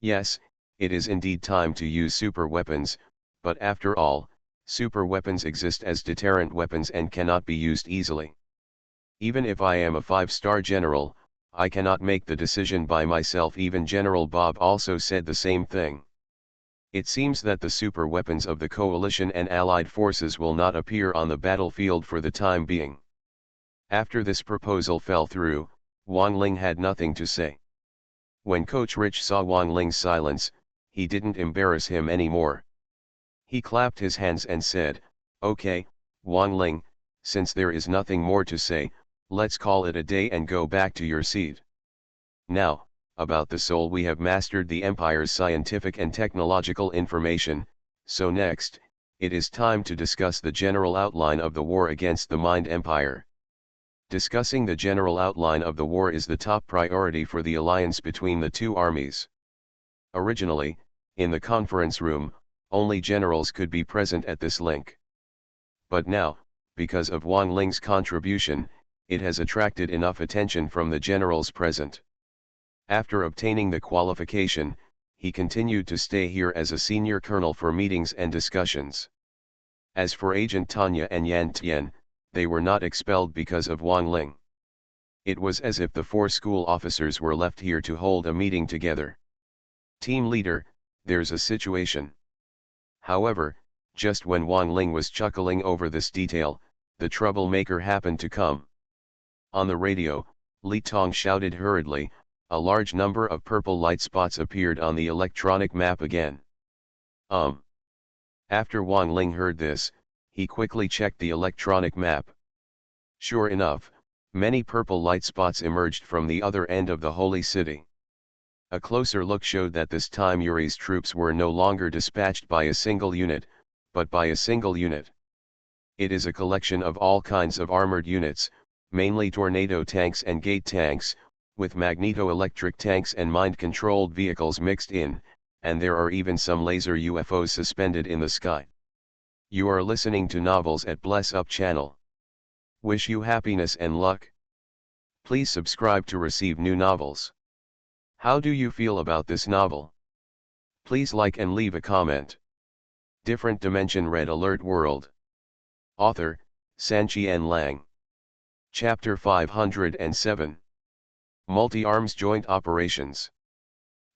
Yes, it is indeed time to use super weapons, but after all, super weapons exist as deterrent weapons and cannot be used easily. Even if I am a 5-star general, I cannot make the decision by myself. Even General Bob also said the same thing. It seems that the super weapons of the coalition and allied forces will not appear on the battlefield for the time being. After this proposal fell through, Wang Ling had nothing to say. When PoortoRich saw Wang Ling's silence, he didn't embarrass him anymore. He clapped his hands and said, "Okay, Wang Ling, since there is nothing more to say, let's call it a day and go back to your seat. Now, about the soul, we have mastered the Empire's scientific and technological information, so next, it is time to discuss the general outline of the war against the Mind Empire." Discussing the general outline of the war is the top priority for the alliance between the two armies. Originally, in the conference room, only generals could be present at this link. But now, because of Wang Ling's contribution, it has attracted enough attention from the generals present. After obtaining the qualification, he continued to stay here as a senior colonel for meetings and discussions. As for Agent Tanya and Yan Tian, they were not expelled because of Wang Ling. It was as if the 4 school officers were left here to hold a meeting together. "Team leader, there's a situation." However, just when Wang Ling was chuckling over this detail, the troublemaker happened to come. On the radio, Li Tong shouted hurriedly, a large number of purple light spots appeared on the electronic map again. After Wang Ling heard this, he quickly checked the electronic map. Sure enough, many purple light spots emerged from the other end of the holy city. A closer look showed that this time Yuri's troops were no longer dispatched by a single unit, but by a single unit. It is a collection of all kinds of armored units, mainly tornado tanks and gate tanks, with magneto-electric tanks and mind-controlled vehicles mixed in, and there are even some laser UFOs suspended in the sky. You are listening to Novels at Bless Up channel. Wish you happiness and luck. Please subscribe to receive new novels. How do you feel about this novel? Please like and leave a comment. Different Dimension Red Alert World. Author, Sanqian Lang. Chapter 507. Multi-Arms Joint Operations.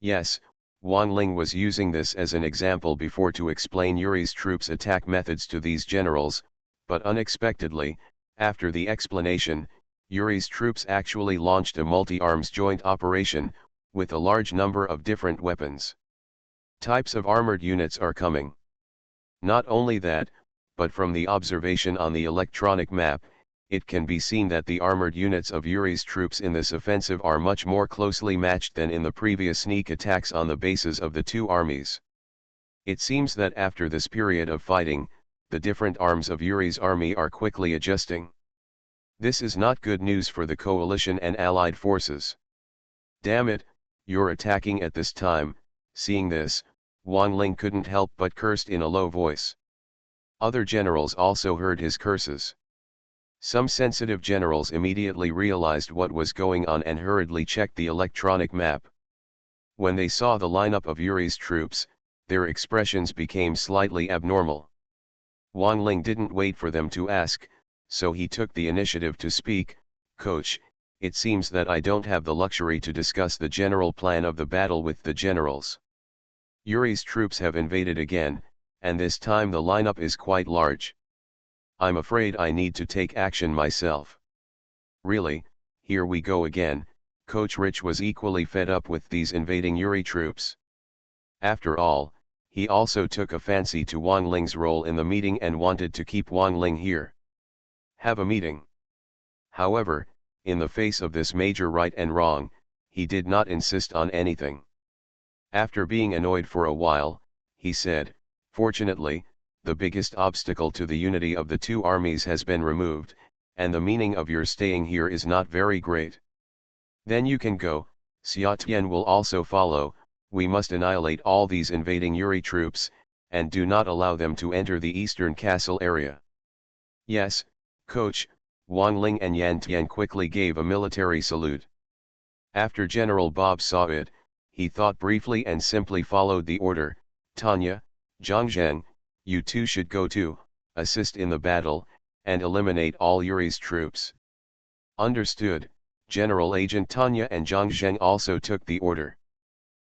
Yes, Wang Ling was using this as an example before to explain Yuri's troops' attack methods to these generals, but unexpectedly, after the explanation, Yuri's troops actually launched a multi-arms joint operation, with a large number of different weapons. Types of armored units are coming. Not only that, but from the observation on the electronic map, it can be seen that the armored units of Yuri's troops in this offensive are much more closely matched than in the previous sneak attacks on the bases of the two armies. It seems that after this period of fighting, the different arms of Yuri's army are quickly adjusting. This is not good news for the coalition and allied forces. "Damn it, you're attacking at this time." Seeing this, Wang Ling couldn't help but cursed in a low voice. Other generals also heard his curses. Some sensitive generals immediately realized what was going on and hurriedly checked the electronic map. When they saw the lineup of Yuri's troops, their expressions became slightly abnormal. Wang Ling didn't wait for them to ask, so he took the initiative to speak. "Coach, it seems that I don't have the luxury to discuss the general plan of the battle with the generals. Yuri's troops have invaded again, and this time the lineup is quite large. I'm afraid I need to take action myself." Really, here we go again. PoortoRich was equally fed up with these invading Yuri troops. After all, he also took a fancy to Wang Ling's role in the meeting and wanted to keep Wang Ling here. Have a meeting. However, in the face of this major right and wrong, he did not insist on anything. After being annoyed for a while, he said, "Fortunately, the biggest obstacle to the unity of the two armies has been removed, and the meaning of your staying here is not very great. Then you can go. Xia Tian will also follow. We must annihilate all these invading Yuri troops, and do not allow them to enter the eastern castle area." "Yes, coach, Wang Ling and Yan Tian quickly gave a military salute. After General Bob saw it, he thought briefly and simply followed the order. Tanya, Zhang Zheng, you two should go to, assist in the battle, and eliminate all Yuri's troops. Understood. General Agent Tanya and Zhang Zheng also took the order.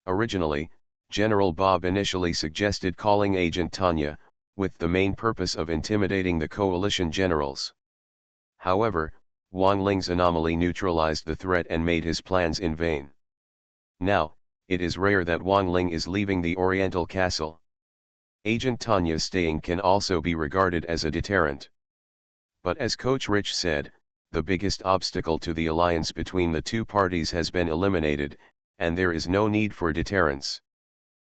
Originally, General Bob initially suggested calling Agent Tanya, with the main purpose of intimidating the coalition generals. However, Wang Ling's anomaly neutralized the threat and made his plans in vain. Now, it is rare that Wang Ling is leaving the Oriental Castle. Agent Tanya's staying can also be regarded as a deterrent. But as PoortoRich said, the biggest obstacle to the alliance between the two parties has been eliminated, and there is no need for deterrence.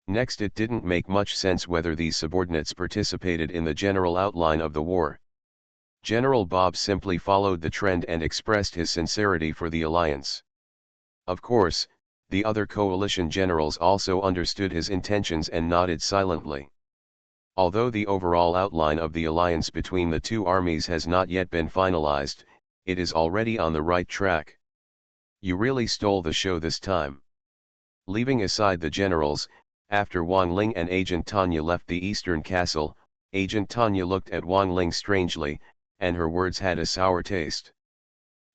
Next, it didn't make much sense whether these subordinates participated in the general outline of the war. General Bob simply followed the trend and expressed his sincerity for the alliance. Of course, the other coalition generals also understood his intentions and nodded silently. Although the overall outline of the alliance between the two armies has not yet been finalized, it is already on the right track. You really stole the show this time. Leaving aside the generals, after Wang Ling and Agent Tanya left the eastern castle, Agent Tanya looked at Wang Ling strangely, and her words had a sour taste.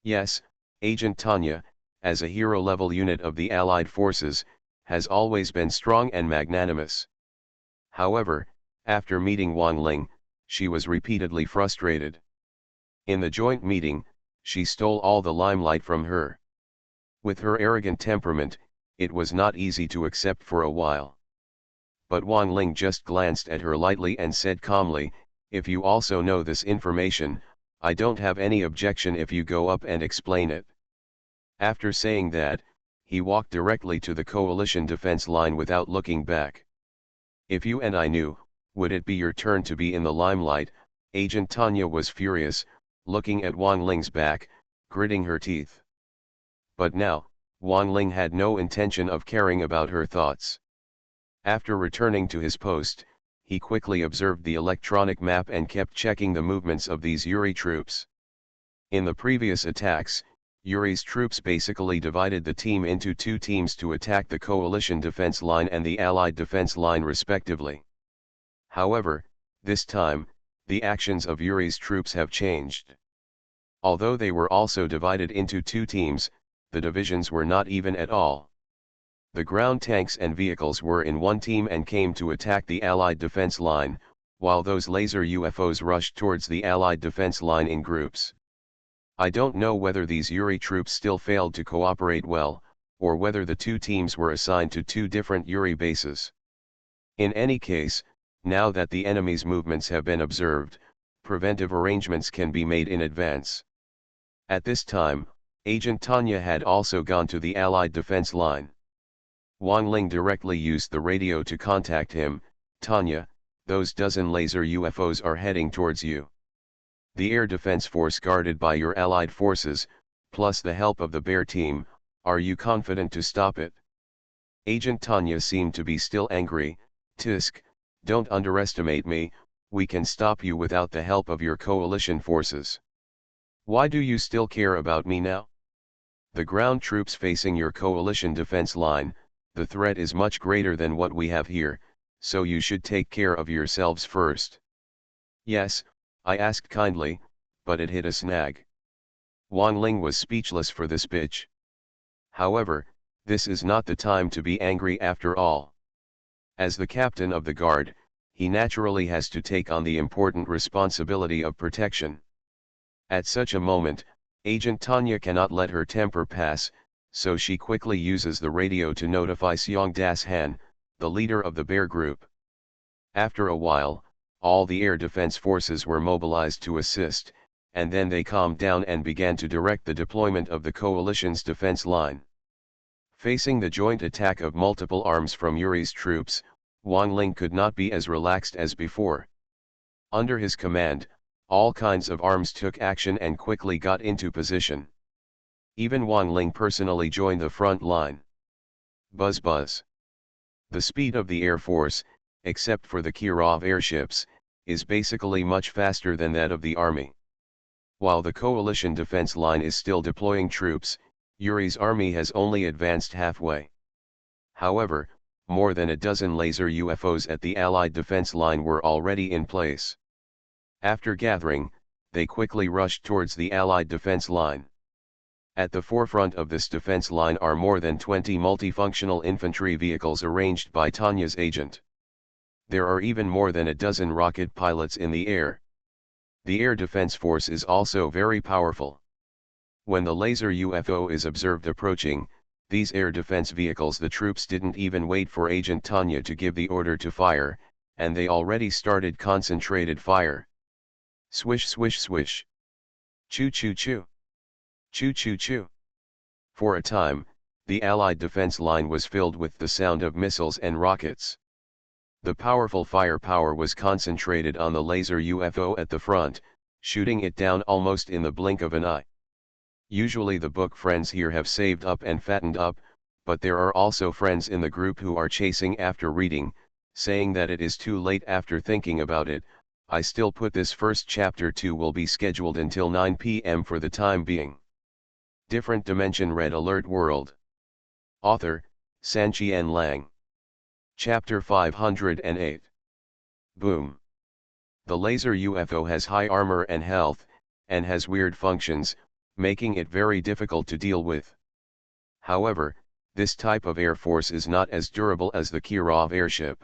Yes, Agent Tanya, as a hero-level unit of the Allied forces, has always been strong and magnanimous. However, after meeting Wang Ling, she was repeatedly frustrated. In the joint meeting, she stole all the limelight from her. With her arrogant temperament, it was not easy to accept for a while. But Wang Ling just glanced at her lightly and said calmly, "If you also know this information, I don't have any objection if you go up and explain it." After saying that, he walked directly to the coalition defense line without looking back. "If you and I knew, would it be your turn to be in the limelight?" Agent Tanya was furious, looking at Wang Ling's back, gritting her teeth. But now, Wang Ling had no intention of caring about her thoughts. After returning to his post, he quickly observed the electronic map and kept checking the movements of these Yuri troops. In the previous attacks, Yuri's troops basically divided the team into two teams to attack the coalition defense line and the Allied defense line respectively. However, this time, the actions of Yuri's troops have changed. Although they were also divided into two teams, the divisions were not even at all. The ground tanks and vehicles were in one team and came to attack the Allied defense line, while those laser UFOs rushed towards the Allied defense line in groups. I don't know whether these Yuri troops still failed to cooperate well, or whether the two teams were assigned to two different Yuri bases. In any case, now that the enemy's movements have been observed, preventive arrangements can be made in advance. At this time, Agent Tanya had also gone to the Allied defense line. Wang Ling directly used the radio to contact him. "Tanya, those dozen laser UFOs are heading towards you. The air defense force guarded by your Allied forces, plus the help of the Bear team, are you confident to stop it?" Agent Tanya seemed to be still angry. "Tisk, don't underestimate me, we can stop you without the help of your coalition forces. Why do you still care about me now? The ground troops facing your coalition defense line, the threat is much greater than what we have here, so you should take care of yourselves first." "Yes, I asked kindly, but it hit a snag." Wang Ling was speechless for this bitch. However, this is not the time to be angry after all. As the captain of the guard, he naturally has to take on the important responsibility of protection. At such a moment, Agent Tanya cannot let her temper pass, so she quickly uses the radio to notify Seong Das Han, the leader of the Bear Group. After a while, all the air defense forces were mobilized to assist, and then they calmed down and began to direct the deployment of the coalition's defense line. Facing the joint attack of multiple arms from Yuri's troops, Wang Ling could not be as relaxed as before. Under his command, all kinds of arms took action and quickly got into position. Even Wang Ling personally joined the front line. Buzz buzz. The speed of the Air Force, except for the Kirov airships, is basically much faster than that of the Army. While the coalition defense line is still deploying troops, Yuri's army has only advanced halfway. However, more than a dozen laser UFOs at the Allied defense line were already in place. After gathering, they quickly rushed towards the Allied defense line. At the forefront of this defense line are more than 20 multifunctional infantry vehicles arranged by Tanya's agent. There are even more than a dozen rocket pilots in the air. The air defense force is also very powerful. When the laser UFO is observed approaching these air defense vehicles, the troops didn't even wait for Agent Tanya to give the order to fire, and they already started concentrated fire. Swish swish swish. Choo choo choo. Choo choo choo. For a time, the Allied defense line was filled with the sound of missiles and rockets. The powerful firepower was concentrated on the laser UFO at the front, shooting it down almost in the blink of an eye. Usually the book friends here have saved up and fattened up, but there are also friends in the group who are chasing after reading, saying that it is too late after thinking about it. I still put this first chapter 2 will be scheduled until 9 p.m. for the time being. Different Dimension Red Alert World. Author, Sanqian Lang. Chapter 508. Boom. The laser UFO has high armor and health, and has weird functions, making it very difficult to deal with. However, this type of air force is not as durable as the Kirov airship.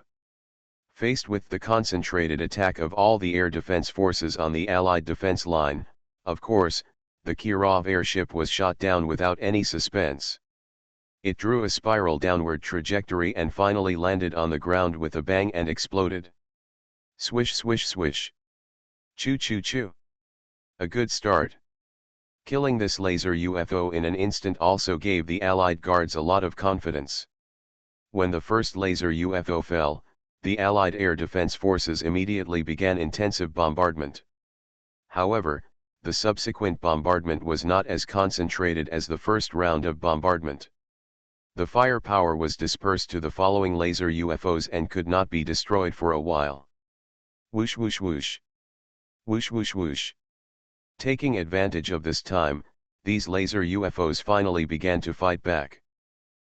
Faced with the concentrated attack of all the air defense forces on the Allied defense line, of course, the Kirov airship was shot down without any suspense. It drew a spiral downward trajectory and finally landed on the ground with a bang and exploded. Swish swish swish. Choo choo choo. A good start. Killing this laser UFO in an instant also gave the Allied guards a lot of confidence. When the first laser UFO fell, the Allied air defense forces immediately began intensive bombardment. However, the subsequent bombardment was not as concentrated as the first round of bombardment. The firepower was dispersed to the following laser UFOs and could not be destroyed for a while. Whoosh whoosh whoosh. Whoosh whoosh whoosh. Taking advantage of this time, these laser UFOs finally began to fight back.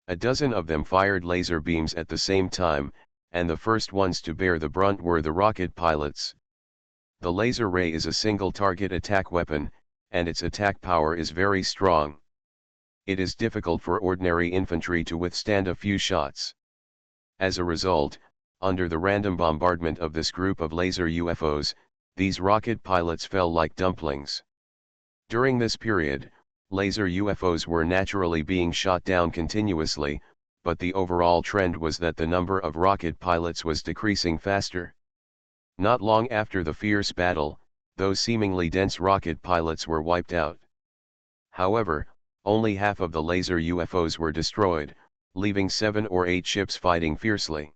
A dozen of them fired laser beams at the same time, and the first ones to bear the brunt were the rocket pilots. The laser ray is a single target attack weapon, and its attack power is very strong. It is difficult for ordinary infantry to withstand a few shots. As a result, under the random bombardment of this group of laser UFOs, these rocket pilots fell like dumplings. During this period, laser UFOs were naturally being shot down continuously, but the overall trend was that the number of rocket pilots was decreasing faster. Not long after the fierce battle, those seemingly dense rocket pilots were wiped out. However, only half of the laser UFOs were destroyed, leaving 7 or 8 ships fighting fiercely.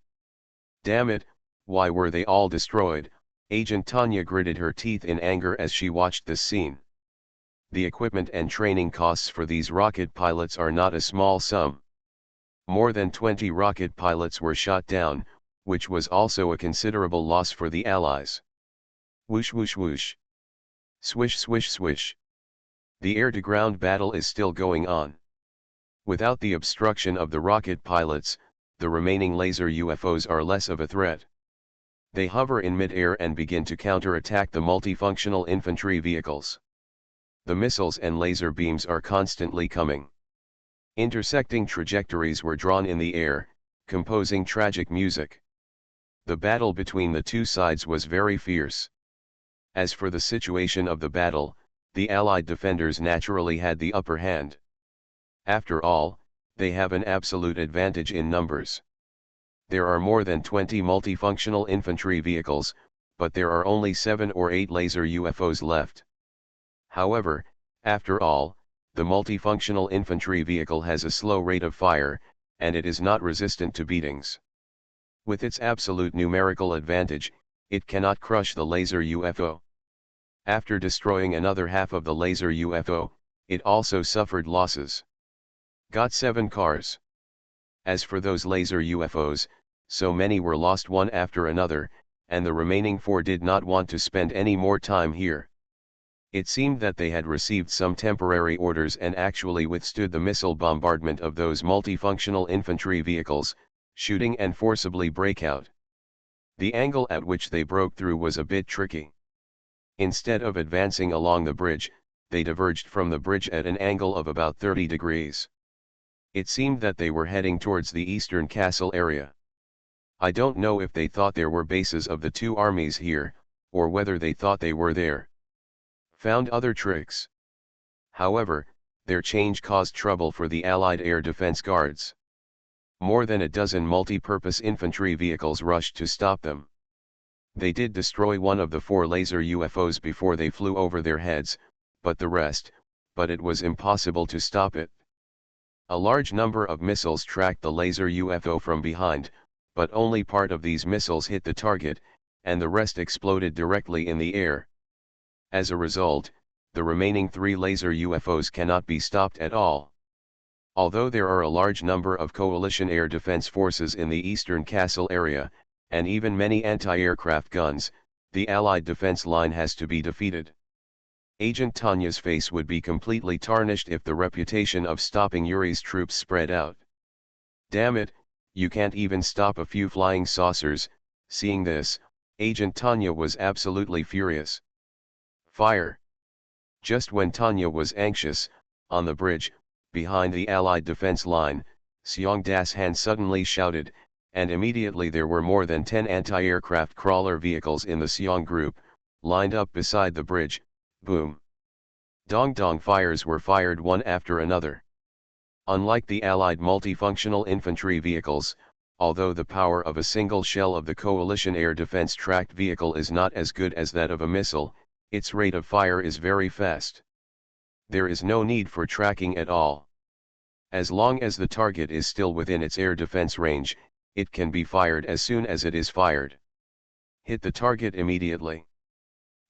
Damn it, why were they all destroyed? Agent Tanya gritted her teeth in anger as she watched this scene. The equipment and training costs for these rocket pilots are not a small sum. More than 20 rocket pilots were shot down, which was also a considerable loss for the Allies. Whoosh whoosh whoosh. Swish swish swish. The air-to-ground battle is still going on. Without the obstruction of the rocket pilots, the remaining laser UFOs are less of a threat. They hover in mid-air and begin to counter-attack the multifunctional infantry vehicles. The missiles and laser beams are constantly coming. Intersecting trajectories were drawn in the air, composing tragic music. The battle between the two sides was very fierce. As for the situation of the battle, the Allied defenders naturally had the upper hand. After all, they have an absolute advantage in numbers. There are more than 20 multifunctional infantry vehicles, but there are only 7 or 8 laser UFOs left. However, after all, the multifunctional infantry vehicle has a slow rate of fire, and it is not resistant to beatings. With its absolute numerical advantage, it cannot crush the laser UFO. After destroying another half of the laser UFO, it also suffered losses. Got 7 cars. As for those laser UFOs, so many were lost one after another, and the remaining 4 did not want to spend any more time here. It seemed that they had received some temporary orders and actually withstood the missile bombardment of those multifunctional infantry vehicles, shooting and forcibly break out. The angle at which they broke through was a bit tricky. Instead of advancing along the bridge, they diverged from the bridge at an angle of about 30 degrees. It seemed that they were heading towards the eastern castle area. I don't know if they thought there were bases of the two armies here, or whether they thought they were there. Found other tricks. However, their change caused trouble for the Allied air defense guards. More than a dozen multi-purpose infantry vehicles rushed to stop them. They did destroy one of the 4 laser UFOs before they flew over their heads, but it was impossible to stop it. A large number of missiles tracked the laser UFO from behind, but only part of these missiles hit the target, and the rest exploded directly in the air. As a result, the remaining 3 laser UFOs cannot be stopped at all. Although there are a large number of coalition air defense forces in the eastern castle area, and even many anti-aircraft guns, the Allied defense line has to be defeated. Agent Tanya's face would be completely tarnished if the reputation of stopping Yuri's troops spread out. Damn it, you can't even stop a few flying saucers. Seeing this, Agent Tanya was absolutely furious. Fire! Just when Tanya was anxious, on the bridge, behind the Allied defense line, Seong Das-han suddenly shouted, and immediately there were more than 10 anti-aircraft crawler vehicles in the Seong group, lined up beside the bridge. Boom! Dong-dong fires were fired one after another. Unlike the Allied multifunctional infantry vehicles, although the power of a single shell of the coalition air defense tracked vehicle is not as good as that of a missile, its rate of fire is very fast. There is no need for tracking at all. As long as the target is still within its air defense range, it can be fired as soon as it is fired. Hit the target immediately.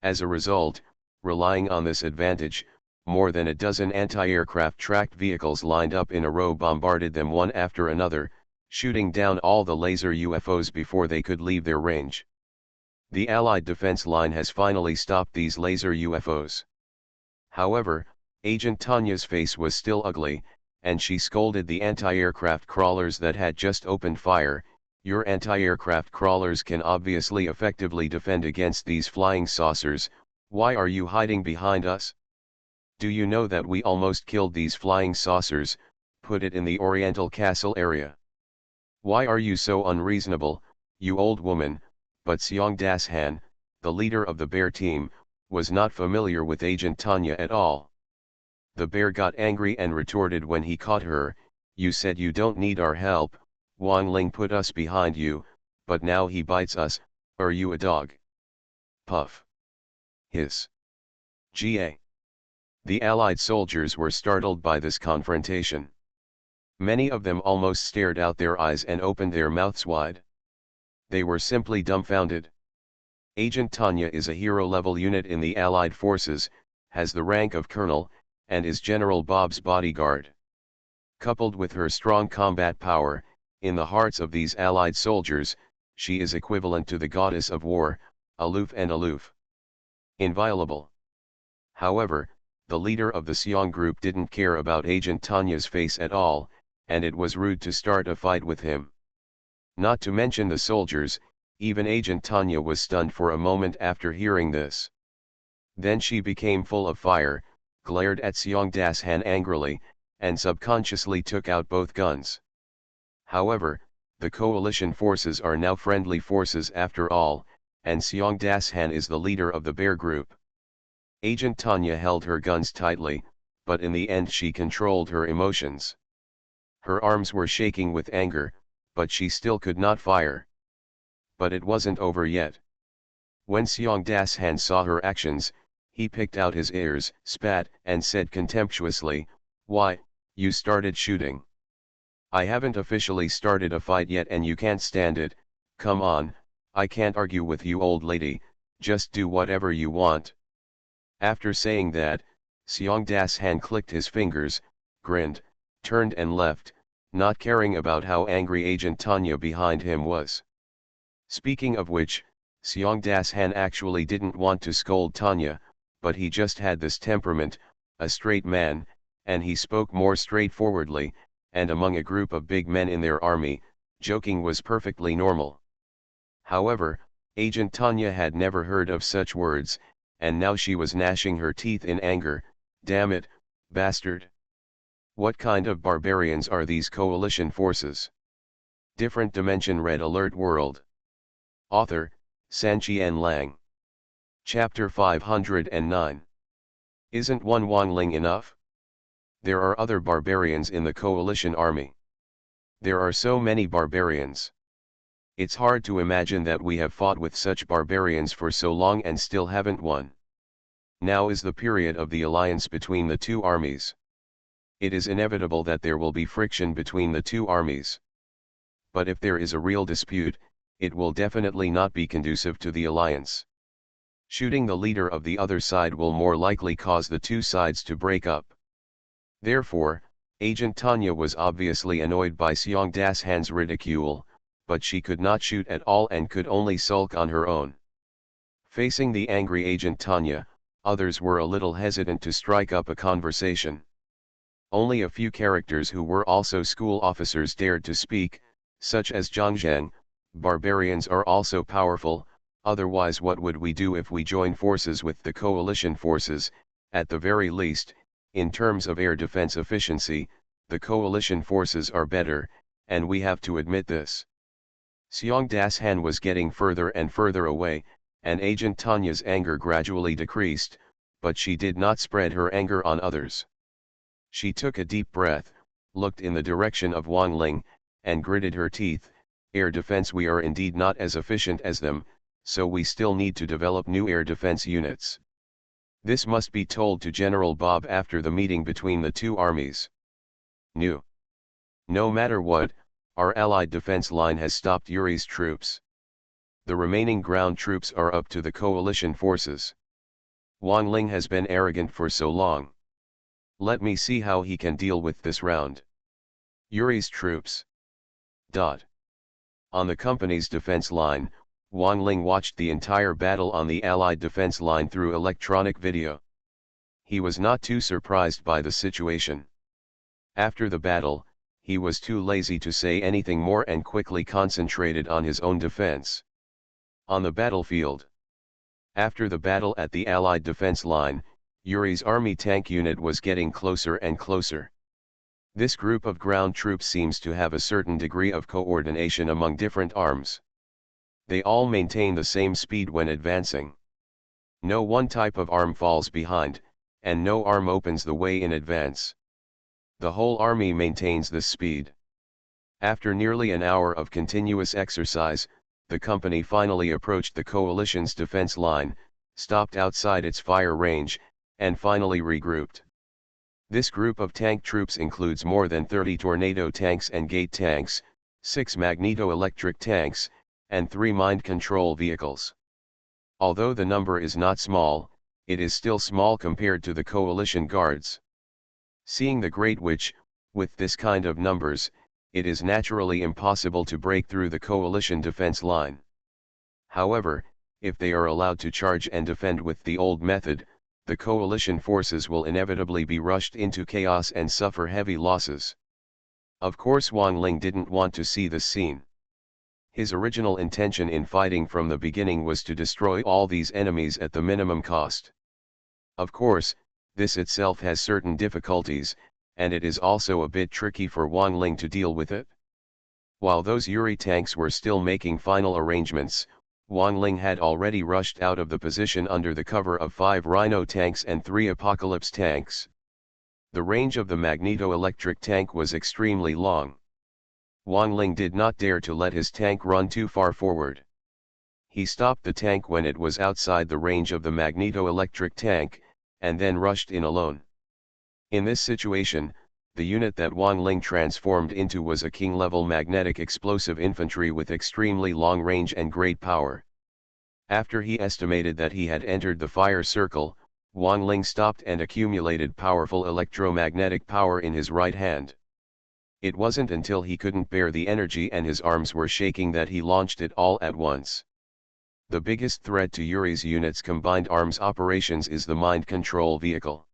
As a result, relying on this advantage, more than a dozen anti-aircraft tracked vehicles lined up in a row bombarded them one after another, shooting down all the laser UFOs before they could leave their range. The Allied defense line has finally stopped these laser UFOs. However, Agent Tanya's face was still ugly, and she scolded the anti-aircraft crawlers that had just opened fire. Your anti-aircraft crawlers can obviously effectively defend against these flying saucers. Why are you hiding behind us? Do you know that we almost killed these flying saucers, put it in the Oriental Castle area? Why are you so unreasonable, you old woman? But Seong Das-han, the leader of the bear team, was not familiar with Agent Tanya at all. The bear got angry and retorted when he caught her, "You said you don't need our help, Wang Ling put us behind you, but now he bites us. Are you a dog?" Puff. Hiss. Ga. The Allied soldiers were startled by this confrontation. Many of them almost stared out their eyes and opened their mouths wide. They were simply dumbfounded. Agent Tanya is a hero-level unit in the Allied forces, has the rank of colonel, and is General Bob's bodyguard. Coupled with her strong combat power, in the hearts of these Allied soldiers, she is equivalent to the goddess of war, aloof and aloof. Inviolable. However, the leader of the Seong group didn't care about Agent Tanya's face at all, and it was rude to start a fight with him. Not to mention the soldiers, even Agent Tanya was stunned for a moment after hearing this. Then she became full of fire, glared at Seong Das-han angrily, and subconsciously took out both guns. However, the coalition forces are now friendly forces after all, and Seong Das-han is the leader of the bear group. Agent Tanya held her guns tightly, but in the end she controlled her emotions. Her arms were shaking with anger, but she still could not fire. But it wasn't over yet. When Seong Das-han saw her actions, he picked out his ears, spat, and said contemptuously, "Why, you started shooting. I haven't officially started a fight yet and you can't stand it. Come on, I can't argue with you, old lady, just do whatever you want." After saying that, Seong Das-han clicked his fingers, grinned, turned and left, not caring about how angry Agent Tanya behind him was. Speaking of which, Seong Das-han actually didn't want to scold Tanya, but he just had this temperament, a straight man, and he spoke more straightforwardly, and among a group of big men in their army, joking was perfectly normal. However, Agent Tanya had never heard of such words, and now she was gnashing her teeth in anger. Damn it, bastard! What kind of barbarians are these coalition forces? Different Dimension Red Alert World. Author, Sanqian Lang. Chapter 509. Isn't one Wangling enough? There are other barbarians in the coalition army. There are so many barbarians. It's hard to imagine that we have fought with such barbarians for so long and still haven't won. Now is the period of the alliance between the two armies. It is inevitable that there will be friction between the two armies. But if there is a real dispute, it will definitely not be conducive to the alliance. Shooting the leader of the other side will more likely cause the two sides to break up. Therefore, Agent Tanya was obviously annoyed by Seong Das Han's ridicule, but she could not shoot at all and could only sulk on her own. Facing the angry Agent Tanya, others were a little hesitant to strike up a conversation. Only a few characters who were also school officers dared to speak, such as Zhang Zheng. Barbarians are also powerful, otherwise what would we do if we join forces with the coalition forces? At the very least, in terms of air defense efficiency, the coalition forces are better, and we have to admit this. Seong Das Han was getting further and further away, and Agent Tanya's anger gradually decreased, but she did not spread her anger on others. She took a deep breath, looked in the direction of Wang Ling, and gritted her teeth. Air defense, we are indeed not as efficient as them, so we still need to develop new air defense units. This must be told to General Bob after the meeting between the two armies. New. No matter what, our allied defense line has stopped Yuri's troops. The remaining ground troops are up to the coalition forces. Wang Ling has been arrogant for so long. Let me see how he can deal with this round. Yuri's troops. On the company's defense line, Wang Ling watched the entire battle on the Allied defense line through electronic video. He was not too surprised by the situation. After the battle, he was too lazy to say anything more and quickly concentrated on his own defense. On the battlefield. After the battle at the Allied defense line, Yuri's army tank unit was getting closer and closer. This group of ground troops seems to have a certain degree of coordination among different arms. They all maintain the same speed when advancing. No one type of arm falls behind, and no arm opens the way in advance. The whole army maintains this speed. After nearly an hour of continuous exercise, the company finally approached the coalition's defense line, stopped outside its fire range, and finally regrouped. This group of tank troops includes more than 30 tornado tanks and gate tanks, 6 magneto-electric tanks, and 3 mind control vehicles. Although the number is not small, it is still small compared to the coalition guards. Seeing the Great Witch, with this kind of numbers, it is naturally impossible to break through the coalition defense line. However, if they are allowed to charge and defend with the old method, the coalition forces will inevitably be rushed into chaos and suffer heavy losses. Of course, Wang Ling didn't want to see this scene. His original intention in fighting from the beginning was to destroy all these enemies at the minimum cost. Of course, this itself has certain difficulties, and it is also a bit tricky for Wang Ling to deal with it. While those Yuri tanks were still making final arrangements, Wang Ling had already rushed out of the position under the cover of 5 Rhino tanks and 3 Apocalypse tanks. The range of the magneto-electric tank was extremely long. Wang Ling did not dare to let his tank run too far forward. He stopped the tank when it was outside the range of the magneto-electric tank, and then rushed in alone. In this situation, the unit that Wang Ling transformed into was a King-level magnetic explosive infantry with extremely long range and great power. After he estimated that he had entered the fire circle, Wang Ling stopped and accumulated powerful electromagnetic power in his right hand. It wasn't until he couldn't bear the energy and his arms were shaking that he launched it all at once. The biggest threat to Yuri's unit's combined arms operations is the mind control vehicle.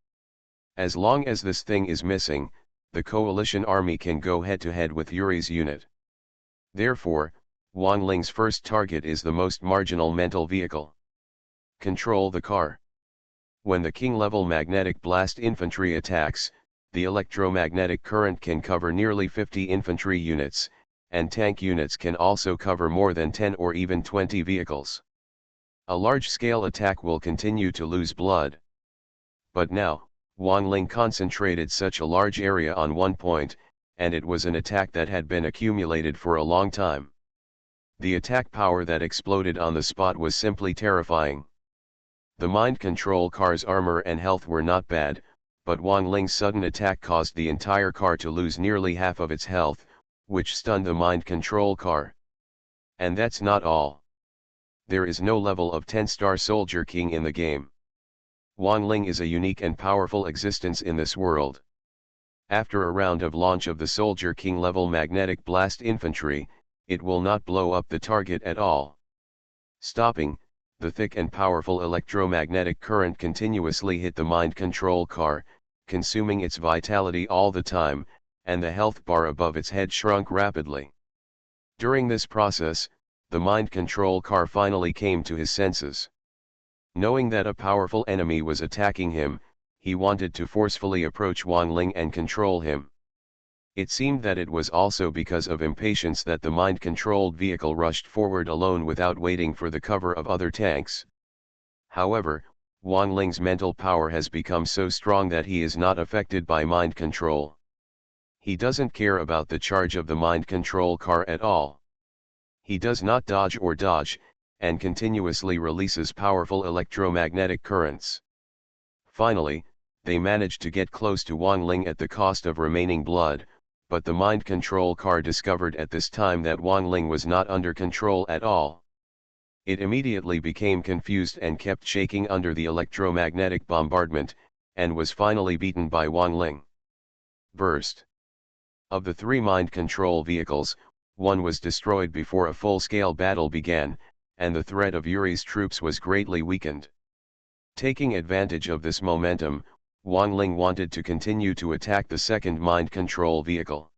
As long as this thing is missing, the coalition army can go head-to-head with Yuri's unit. Therefore, Wang Ling's first target is the most marginal mental vehicle. Control the car. When the king-level magnetic blast infantry attacks, the electromagnetic current can cover nearly 50 infantry units, and tank units can also cover more than 10 or even 20 vehicles. A large-scale attack will continue to lose blood. But now, Wang Ling concentrated such a large area on one point, and it was an attack that had been accumulated for a long time. The attack power that exploded on the spot was simply terrifying. The mind control car's armor and health were not bad, but Wang Ling's sudden attack caused the entire car to lose nearly half of its health, which stunned the mind control car. And that's not all. There is no level of 10-star Soldier King in the game. Wang Ling is a unique and powerful existence in this world. After a round of launch of the Soldier King level magnetic blast infantry, it will not blow up the target at all. Stopping, the thick and powerful electromagnetic current continuously hit the mind control car, consuming its vitality all the time, and the health bar above its head shrunk rapidly. During this process, the mind control car finally came to his senses. Knowing that a powerful enemy was attacking him, he wanted to forcefully approach Wang Ling and control him. It seemed that it was also because of impatience that the mind-controlled vehicle rushed forward alone without waiting for the cover of other tanks. However, Wang Ling's mental power has become so strong that he is not affected by mind control. He doesn't care about the charge of the mind control car at all. He does not dodge or dodge, and continuously releases powerful electromagnetic currents. Finally, they managed to get close to Wang Ling at the cost of remaining blood, but the mind control car discovered at this time that Wang Ling was not under control at all. It immediately became confused and kept shaking under the electromagnetic bombardment, and was finally beaten by Wang Ling. Burst. Of the three mind control vehicles, one was destroyed before a full-scale battle began, and the threat of Yuri's troops was greatly weakened. Taking advantage of this momentum, Wang Ling wanted to continue to attack the second mind control vehicle.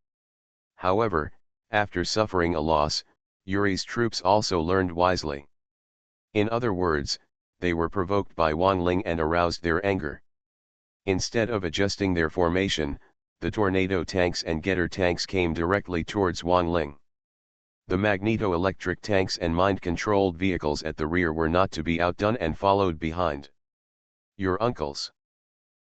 However, after suffering a loss, Yuri's troops also learned wisely. In other words, they were provoked by Wang Ling and aroused their anger. Instead of adjusting their formation, the tornado tanks and getter tanks came directly towards Wang Ling. The magneto-electric tanks and mind-controlled vehicles at the rear were not to be outdone and followed behind. Your uncles.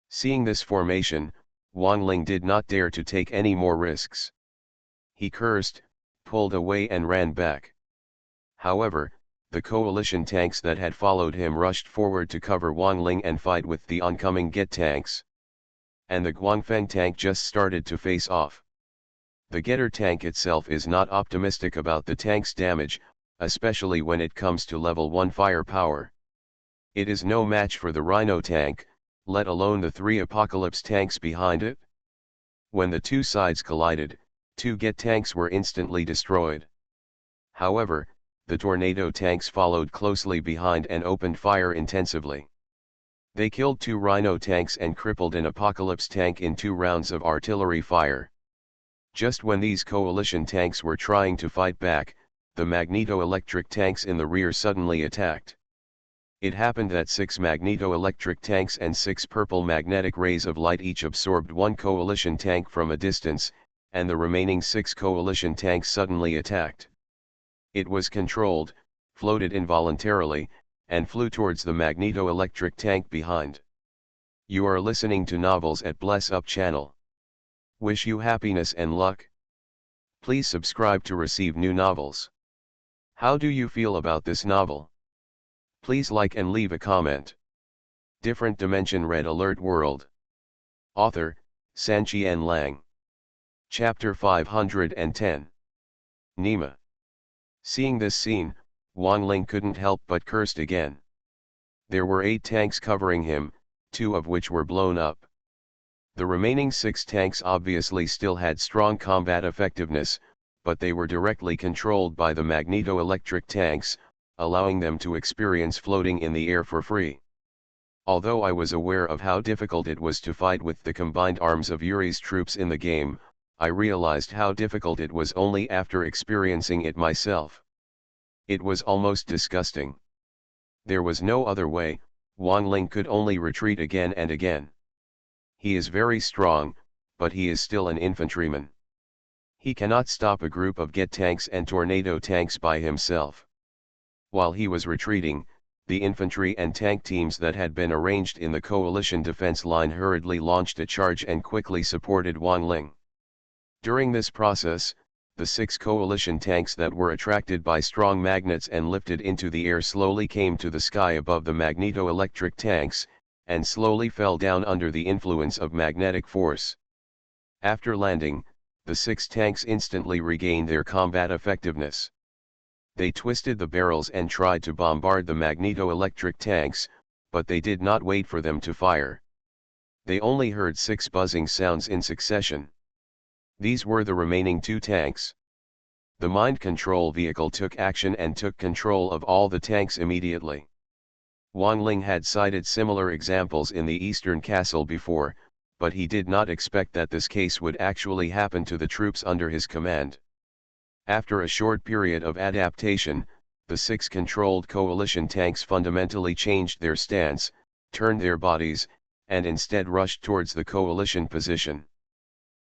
Seeing this formation, Wang Ling did not dare to take any more risks. He cursed, pulled away and ran back. However, the coalition tanks that had followed him rushed forward to cover Wang Ling and fight with the oncoming Get tanks. And the Guangfeng tank just started to face off. The Getter tank itself is not optimistic about the tank's damage, especially when it comes to level 1 firepower. It is no match for the Rhino tank, let alone the 3 Apocalypse tanks behind it. When the two sides collided, 2 Get tanks were instantly destroyed. However, the Tornado tanks followed closely behind and opened fire intensively. They killed 2 Rhino tanks and crippled an Apocalypse tank in 2 rounds of artillery fire. Just when these coalition tanks were trying to fight back, the magneto-electric tanks in the rear suddenly attacked. It happened that 6 magneto-electric tanks and 6 purple magnetic rays of light each absorbed 1 coalition tank from a distance, and the remaining 6 coalition tanks suddenly attacked. It was controlled, floated involuntarily, and flew towards the magneto-electric tank behind. You are listening to Novels at Bless Up channel. Wish you happiness and luck. Please subscribe to receive new novels. How do you feel about this novel? Please like and leave a comment. Different Dimension Red Alert World. Author, Sanqian Lang. Chapter 510. Nima. Seeing this scene, Wang Ling couldn't help but cursed again. There were 8 tanks covering him, 2 of which were blown up. The remaining 6 tanks obviously still had strong combat effectiveness, but they were directly controlled by the magneto-electric tanks, allowing them to experience floating in the air for free. Although I was aware of how difficult it was to fight with the combined arms of Yuri's troops in the game, I realized how difficult it was only after experiencing it myself. It was almost disgusting. There was no other way. Wang Ling could only retreat again and again. He is very strong, but he is still an infantryman. He cannot stop a group of Get tanks and tornado tanks by himself. While he was retreating, the infantry and tank teams that had been arranged in the coalition defense line hurriedly launched a charge and quickly supported Wang Ling. During this process, the 6 coalition tanks that were attracted by strong magnets and lifted into the air slowly came to the sky above the magneto-electric tanks, and slowly fell down under the influence of magnetic force. After landing, the 6 tanks instantly regained their combat effectiveness. They twisted the barrels and tried to bombard the magneto-electric tanks, but they did not wait for them to fire. They only heard 6 buzzing sounds in succession. These were the remaining 2 tanks. The mind control vehicle took action and took control of all the tanks immediately. Wang Ling had cited similar examples in the Eastern Castle before, but he did not expect that this case would actually happen to the troops under his command. After a short period of adaptation, the 6 controlled coalition tanks fundamentally changed their stance, turned their bodies, and instead rushed towards the coalition position.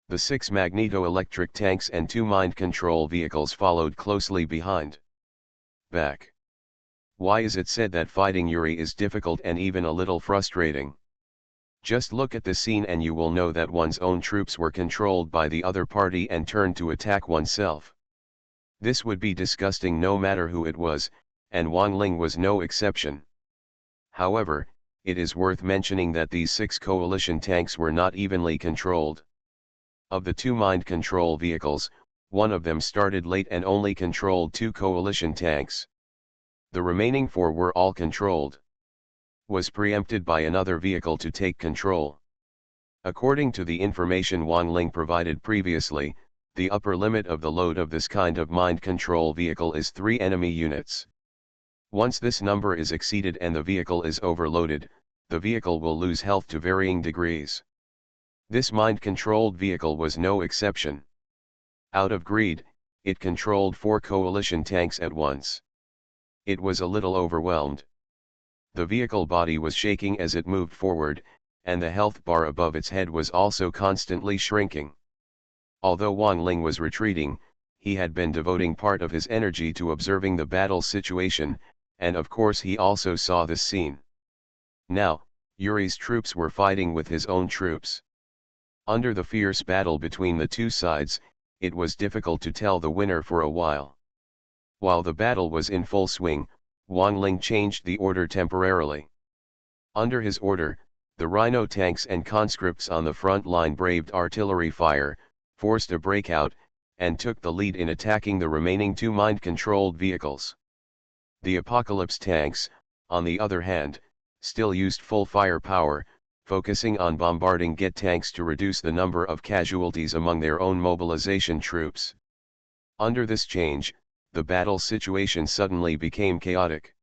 The 6 magneto-electric tanks and 2 mind control vehicles followed closely behind. Back. Why is it said that fighting Yuri is difficult and even a little frustrating? Just look at the scene and you will know that one's own troops were controlled by the other party and turned to attack oneself. This would be disgusting no matter who it was, and Wang Ling was no exception. However, it is worth mentioning that these 6 coalition tanks were not evenly controlled. Of the 2 mind control vehicles, one of them started late and only controlled 2 coalition tanks. The remaining 4 were all controlled. Was preempted by another vehicle to take control. According to the information Wang Ling provided previously, the upper limit of the load of this kind of mind control vehicle is 3 enemy units. Once this number is exceeded and the vehicle is overloaded, the vehicle will lose health to varying degrees. This mind-controlled vehicle was no exception. Out of greed, it controlled 4 coalition tanks at once. It was a little overwhelmed. The vehicle body was shaking as it moved forward, and the health bar above its head was also constantly shrinking. Although Wang Ling was retreating, he had been devoting part of his energy to observing the battle situation, and of course he also saw this scene. Now, Yuri's troops were fighting with his own troops. Under the fierce battle between the 2 sides, it was difficult to tell the winner for a while. While the battle was in full swing, Wang Ling changed the order temporarily. Under his order, the Rhino tanks and conscripts on the front line braved artillery fire, forced a breakout, and took the lead in attacking the remaining 2 mind-controlled vehicles. The Apocalypse tanks, on the other hand, still used full firepower, focusing on bombarding Get tanks to reduce the number of casualties among their own mobilization troops. Under this change, the battle situation suddenly became chaotic.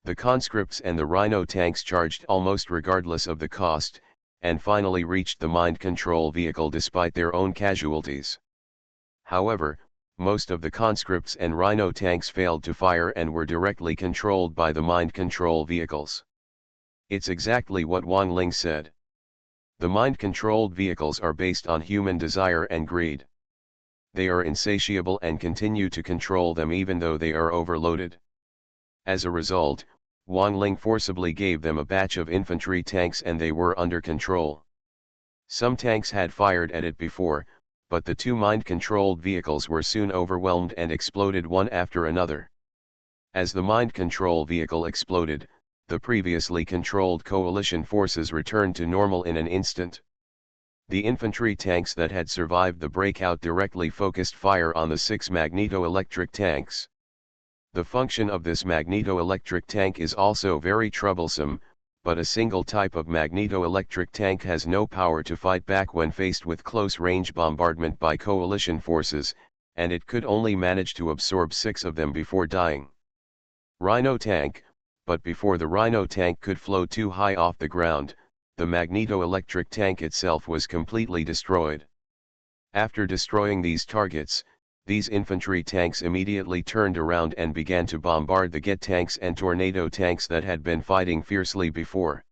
The conscripts and the Rhino tanks charged almost regardless of the cost, and finally reached the mind control vehicle despite their own casualties. However, most of the conscripts and Rhino tanks failed to fire and were directly controlled by the mind control vehicles. It's exactly what Wang Ling said. The mind-controlled vehicles are based on human desire and greed. They are insatiable and continue to control them even though they are overloaded. As a result, Wang Ling forcibly gave them a batch of infantry tanks and they were under control. Some tanks had fired at it before, but the 2 mind-controlled vehicles were soon overwhelmed and exploded one after another. As the mind control vehicle exploded, the previously controlled coalition forces returned to normal in an instant. The infantry tanks that had survived the breakout directly focused fire on the 6 magneto-electric tanks. The function of this magneto-electric tank is also very troublesome, but a single type of magneto-electric tank has no power to fight back when faced with close-range bombardment by coalition forces, and it could only manage to absorb 6 of them before dying. Rhino tank, but before the Rhino tank could float too high off the ground, the magneto-electric tank itself was completely destroyed. After destroying these targets, these infantry tanks immediately turned around and began to bombard the Get tanks and Tornado tanks that had been fighting fiercely before.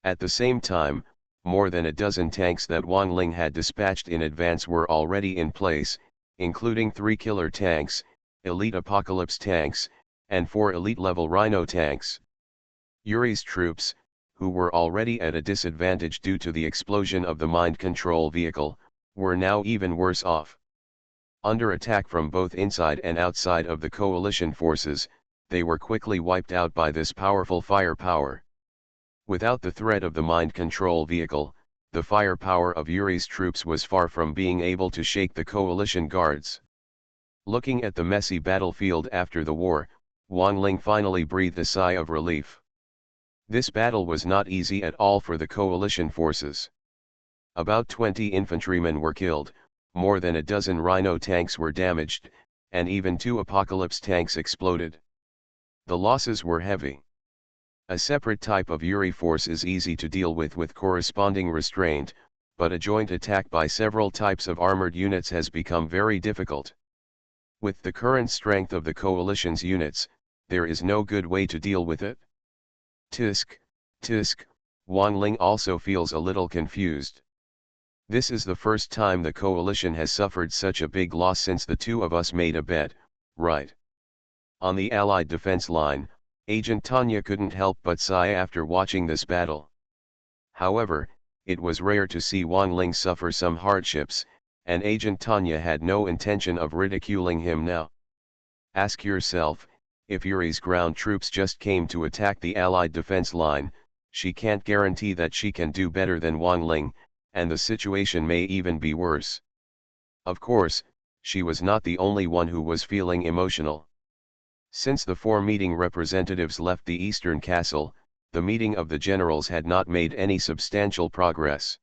At the same time, more than a dozen tanks that Wang Ling had dispatched in advance were already in place, including 3 killer tanks, elite Apocalypse tanks, and 4 elite-level Rhino tanks. Yuri's troops, who were already at a disadvantage due to the explosion of the mind control vehicle, were now even worse off. Under attack from both inside and outside of the coalition forces, they were quickly wiped out by this powerful firepower. Without the threat of the mind control vehicle, the firepower of Yuri's troops was far from being able to shake the coalition guards. Looking at the messy battlefield after the war, Wang Ling finally breathed a sigh of relief. This battle was not easy at all for the coalition forces. About 20 infantrymen were killed, more than a dozen Rhino tanks were damaged, and even 2 Apocalypse tanks exploded. The losses were heavy. A separate type of Yuri force is easy to deal with corresponding restraint, but a joint attack by several types of armored units has become very difficult. With the current strength of the coalition's units, there is no good way to deal with it. Tisk, Wang Ling also feels a little confused. This is the first time the coalition has suffered such a big loss since the two of us made a bet, right? On the Allied defense line, Agent Tanya couldn't help but sigh after watching this battle. However, it was rare to see Wang Ling suffer some hardships, and Agent Tanya had no intention of ridiculing him now. Ask yourself, if Yuri's ground troops just came to attack the Allied defense line, she can't guarantee that she can do better than Wang Ling, and the situation may even be worse. Of course, she was not the only one who was feeling emotional. Since the 4 meeting representatives left the Eastern Castle, the meeting of the generals had not made any substantial progress.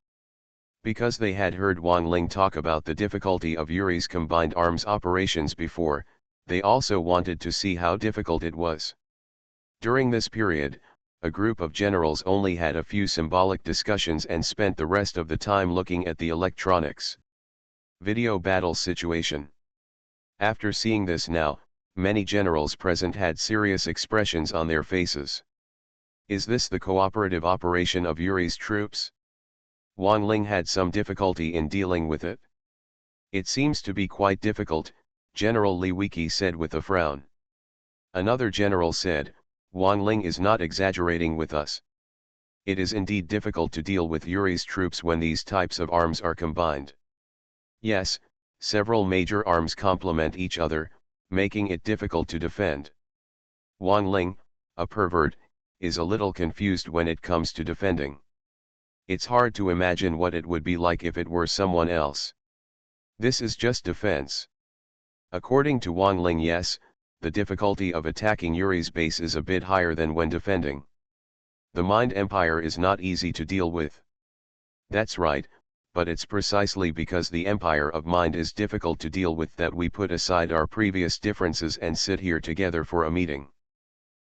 Because they had heard Wang Ling talk about the difficulty of Yuri's combined arms operations before, they also wanted to see how difficult it was. During this period, a group of generals only had a few symbolic discussions and spent the rest of the time looking at the electronics. Video battle situation. After seeing this now, many generals present had serious expressions on their faces. Is this the cooperative operation of Yuri's troops? Wang Ling had some difficulty in dealing with it. It seems to be quite difficult, General Li Wiki said with a frown. Another general said, Wang Ling is not exaggerating with us. It is indeed difficult to deal with Yuri's troops when these types of arms are combined. Yes, several major arms complement each other, making it difficult to defend. Wang Ling, a pervert, is a little confused when it comes to defending. It's hard to imagine what it would be like if it were someone else. This is just defense. According to Wang Ling, yes, the difficulty of attacking Yuri's base is a bit higher than when defending. The Mind Empire is not easy to deal with. That's right, but it's precisely because the Empire of Mind is difficult to deal with that we put aside our previous differences and sit here together for a meeting.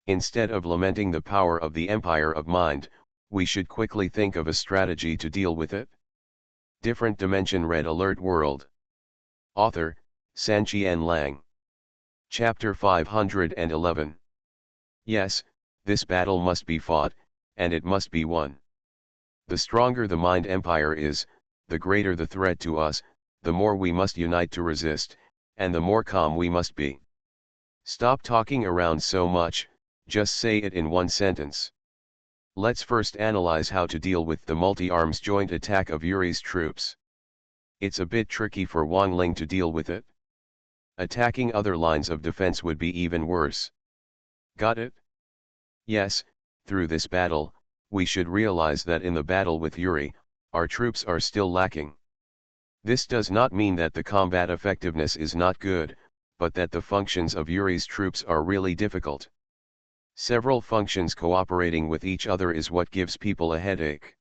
Instead of lamenting the power of the Empire of Mind, we should quickly think of a strategy to deal with it. Different Dimension Red Alert World. Author, Sanqian Lang. Chapter 511. Yes, this battle must be fought, and it must be won. The stronger the Mind Empire is, the greater the threat to us, the more we must unite to resist, and the more calm we must be. Stop talking around so much, just say it in one sentence. Let's first analyze how to deal with the multi-arms joint attack of Yuri's troops. It's a bit tricky for Wang Ling to deal with it. Attacking other lines of defense would be even worse. Got it? Yes, through this battle, we should realize that in the battle with Yuri, our troops are still lacking. This does not mean that the combat effectiveness is not good, but that the functions of Yuri's troops are really difficult. Several functions cooperating with each other is what gives people a headache.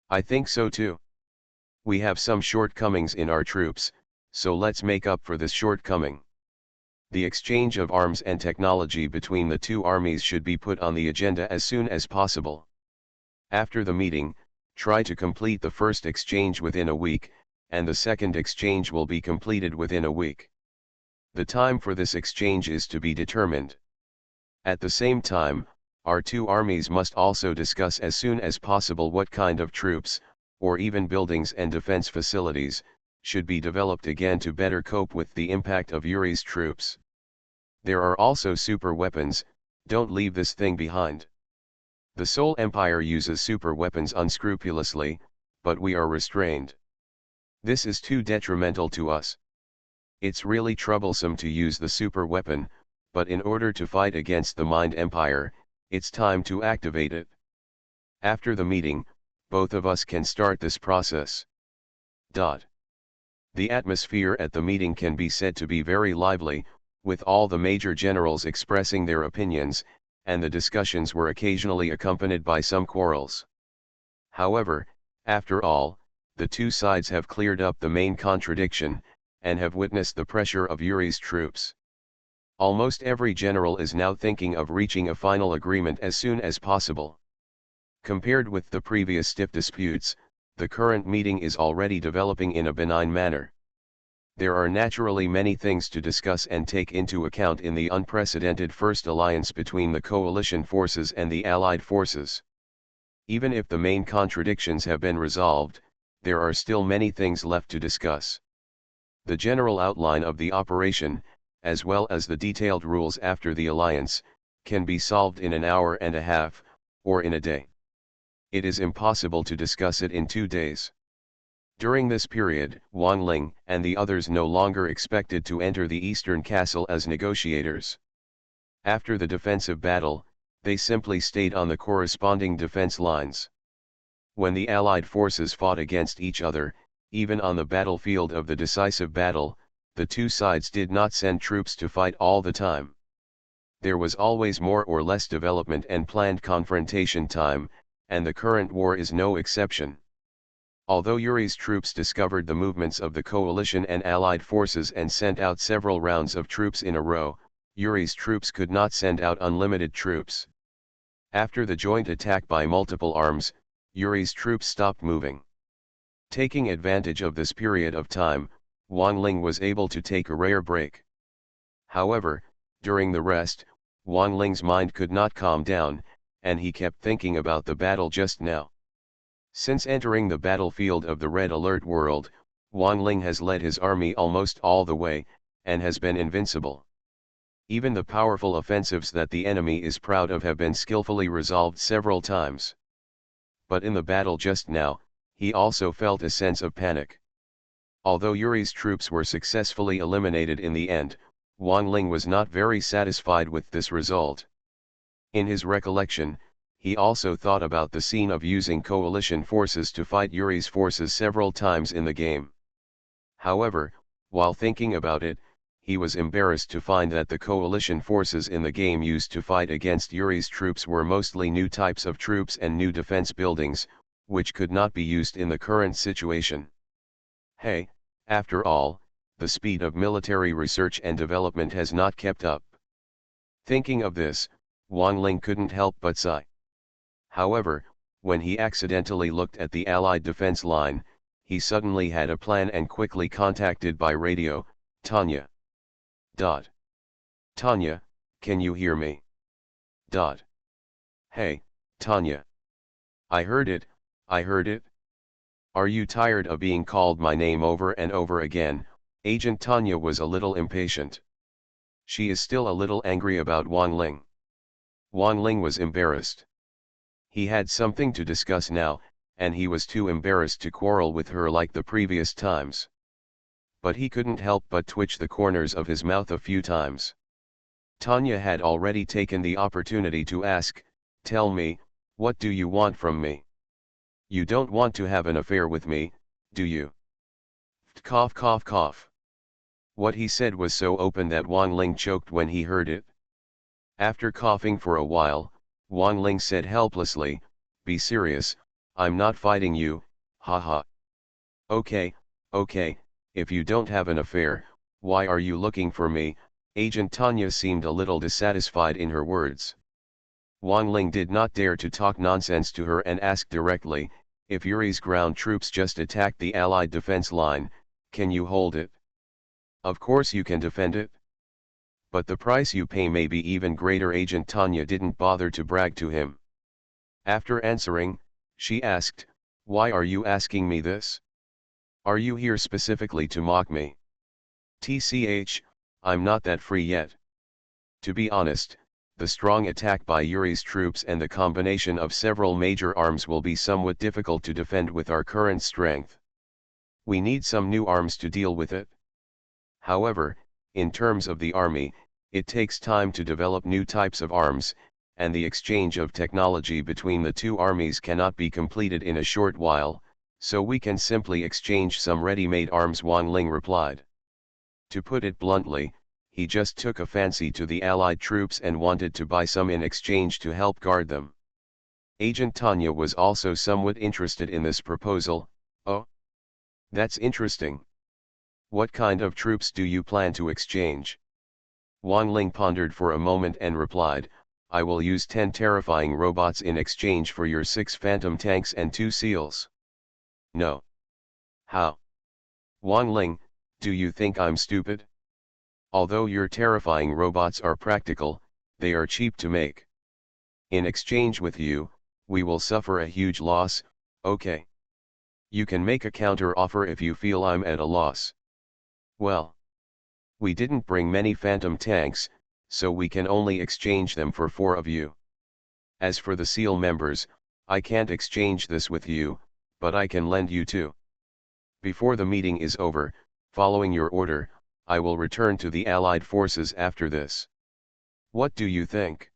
I think so too. We have some shortcomings in our troops, so let's make up for this shortcoming. The exchange of arms and technology between the two armies should be put on the agenda as soon as possible. After the meeting, try to complete the first exchange within a week, and the second exchange will be completed within a week. The time for this exchange is to be determined. At the same time, our two armies must also discuss as soon as possible what kind of troops, or even buildings and defense facilities, should be developed again to better cope with the impact of Yuri's troops. There are also super weapons, don't leave this thing behind. The Seoul Empire uses super weapons unscrupulously, but we are restrained. This is too detrimental to us. It's really troublesome to use the super weapon, but in order to fight against the Mind Empire, it's time to activate it. After the meeting, both of us can start this process. The atmosphere at the meeting can be said to be very lively, with all the major generals expressing their opinions, and the discussions were occasionally accompanied by some quarrels. However, after all, the two sides have cleared up the main contradiction, and have witnessed the pressure of Yuri's troops. Almost every general is now thinking of reaching a final agreement as soon as possible. Compared with the previous stiff disputes, the current meeting is already developing in a benign manner. There are naturally many things to discuss and take into account in the unprecedented first alliance between the coalition forces and the allied forces. Even if the main contradictions have been resolved, there are still many things left to discuss. The general outline of the operation, as well as the detailed rules after the alliance, can be solved in an hour and a half, or in a day. It is impossible to discuss it in 2 days. During this period, Wang Ling and the others no longer expected to enter the Eastern Castle as negotiators. After the defensive battle, they simply stayed on the corresponding defense lines. When the Allied forces fought against each other, even on the battlefield of the decisive battle, the two sides did not send troops to fight all the time. There was always more or less development and planned confrontation time, and the current war is no exception. Although Yuri's troops discovered the movements of the coalition and allied forces and sent out several rounds of troops in a row, Yuri's troops could not send out unlimited troops. After the joint attack by multiple arms, Yuri's troops stopped moving. Taking advantage of this period of time, Wang Ling was able to take a rare break. However, during the rest, Wang Ling's mind could not calm down, and he kept thinking about the battle just now. Since entering the battlefield of the Red Alert world, Wang Ling has led his army almost all the way, and has been invincible. Even the powerful offensives that the enemy is proud of have been skillfully resolved several times. But in the battle just now, he also felt a sense of panic. Although Yuri's troops were successfully eliminated in the end, Wang Ling was not very satisfied with this result. In his recollection, he also thought about the scene of using coalition forces to fight Yuri's forces several times in the game. However, while thinking about it, he was embarrassed to find that the coalition forces in the game used to fight against Yuri's troops were mostly new types of troops and new defense buildings, which could not be used in the current situation. Hey, after all, the speed of military research and development has not kept up. Thinking of this, Wang Ling couldn't help but sigh. However, when he accidentally looked at the Allied defense line, he suddenly had a plan and quickly contacted by radio, Tanya. Tanya, can you hear me? Hey, Tanya. I heard it. Are you tired of being called my name over and over again? Agent Tanya was a little impatient. She is still a little angry about Wang Ling. Wang Ling was embarrassed. He had something to discuss now, and he was too embarrassed to quarrel with her like the previous times. But he couldn't help but twitch the corners of his mouth a few times. Tanya had already taken the opportunity to ask, "Tell me, what do you want from me? You don't want to have an affair with me, do you?" Cough cough cough. What he said was so open that Wang Ling choked when he heard it. After coughing for a while, Wang Ling said helplessly, "Be serious, I'm not fighting you, haha. Okay, if you don't have an affair, why are you looking for me, Agent Tanya seemed a little dissatisfied in her words. Wang Ling did not dare to talk nonsense to her and asked directly, if Yuri's ground troops just attacked the Allied defense line, can you hold it? Of course you can defend it. But the price you pay may be even greater. Agent Tanya didn't bother to brag to him. After answering, she asked, why are you asking me this? Are you here specifically to mock me? TCH, I'm not that free yet. To be honest, the strong attack by Yuri's troops and the combination of several major arms will be somewhat difficult to defend with our current strength. We need some new arms to deal with it. However, in terms of the army, it takes time to develop new types of arms, and the exchange of technology between the two armies cannot be completed in a short while, so we can simply exchange some ready-made arms, Wang Ling replied. To put it bluntly, he just took a fancy to the Allied troops and wanted to buy some in exchange to help guard them. Agent Tanya was also somewhat interested in this proposal. Oh, that's interesting. What kind of troops do you plan to exchange? Wang Ling pondered for a moment and replied, I will use 10 terrifying robots in exchange for your 6 phantom tanks and 2 seals. No. How? Wang Ling, do you think I'm stupid? Although your terrifying robots are practical, they are cheap to make. In exchange with you, we will suffer a huge loss, okay? You can make a counter offer if you feel I'm at a loss. Well, we didn't bring many phantom tanks, so we can only exchange them for 4 of you. As for the SEAL members, I can't exchange this with you, but I can lend you 2. Before the meeting is over, following your order, I will return to the Allied forces after this. What do you think?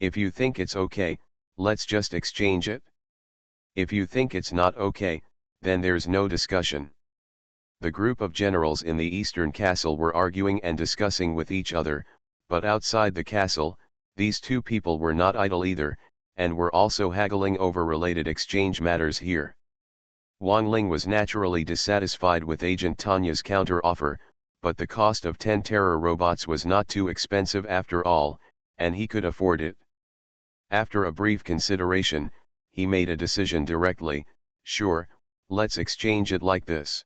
If you think it's okay, let's just exchange it. If you think it's not okay, then there's no discussion. The group of generals in the eastern castle were arguing and discussing with each other, but outside the castle, these 2 people were not idle either, and were also haggling over related exchange matters here. Wang Ling was naturally dissatisfied with Agent Tanya's counter-offer, but the cost of 10 terror robots was not too expensive after all, and he could afford it. After a brief consideration, he made a decision directly, sure, let's exchange it like this.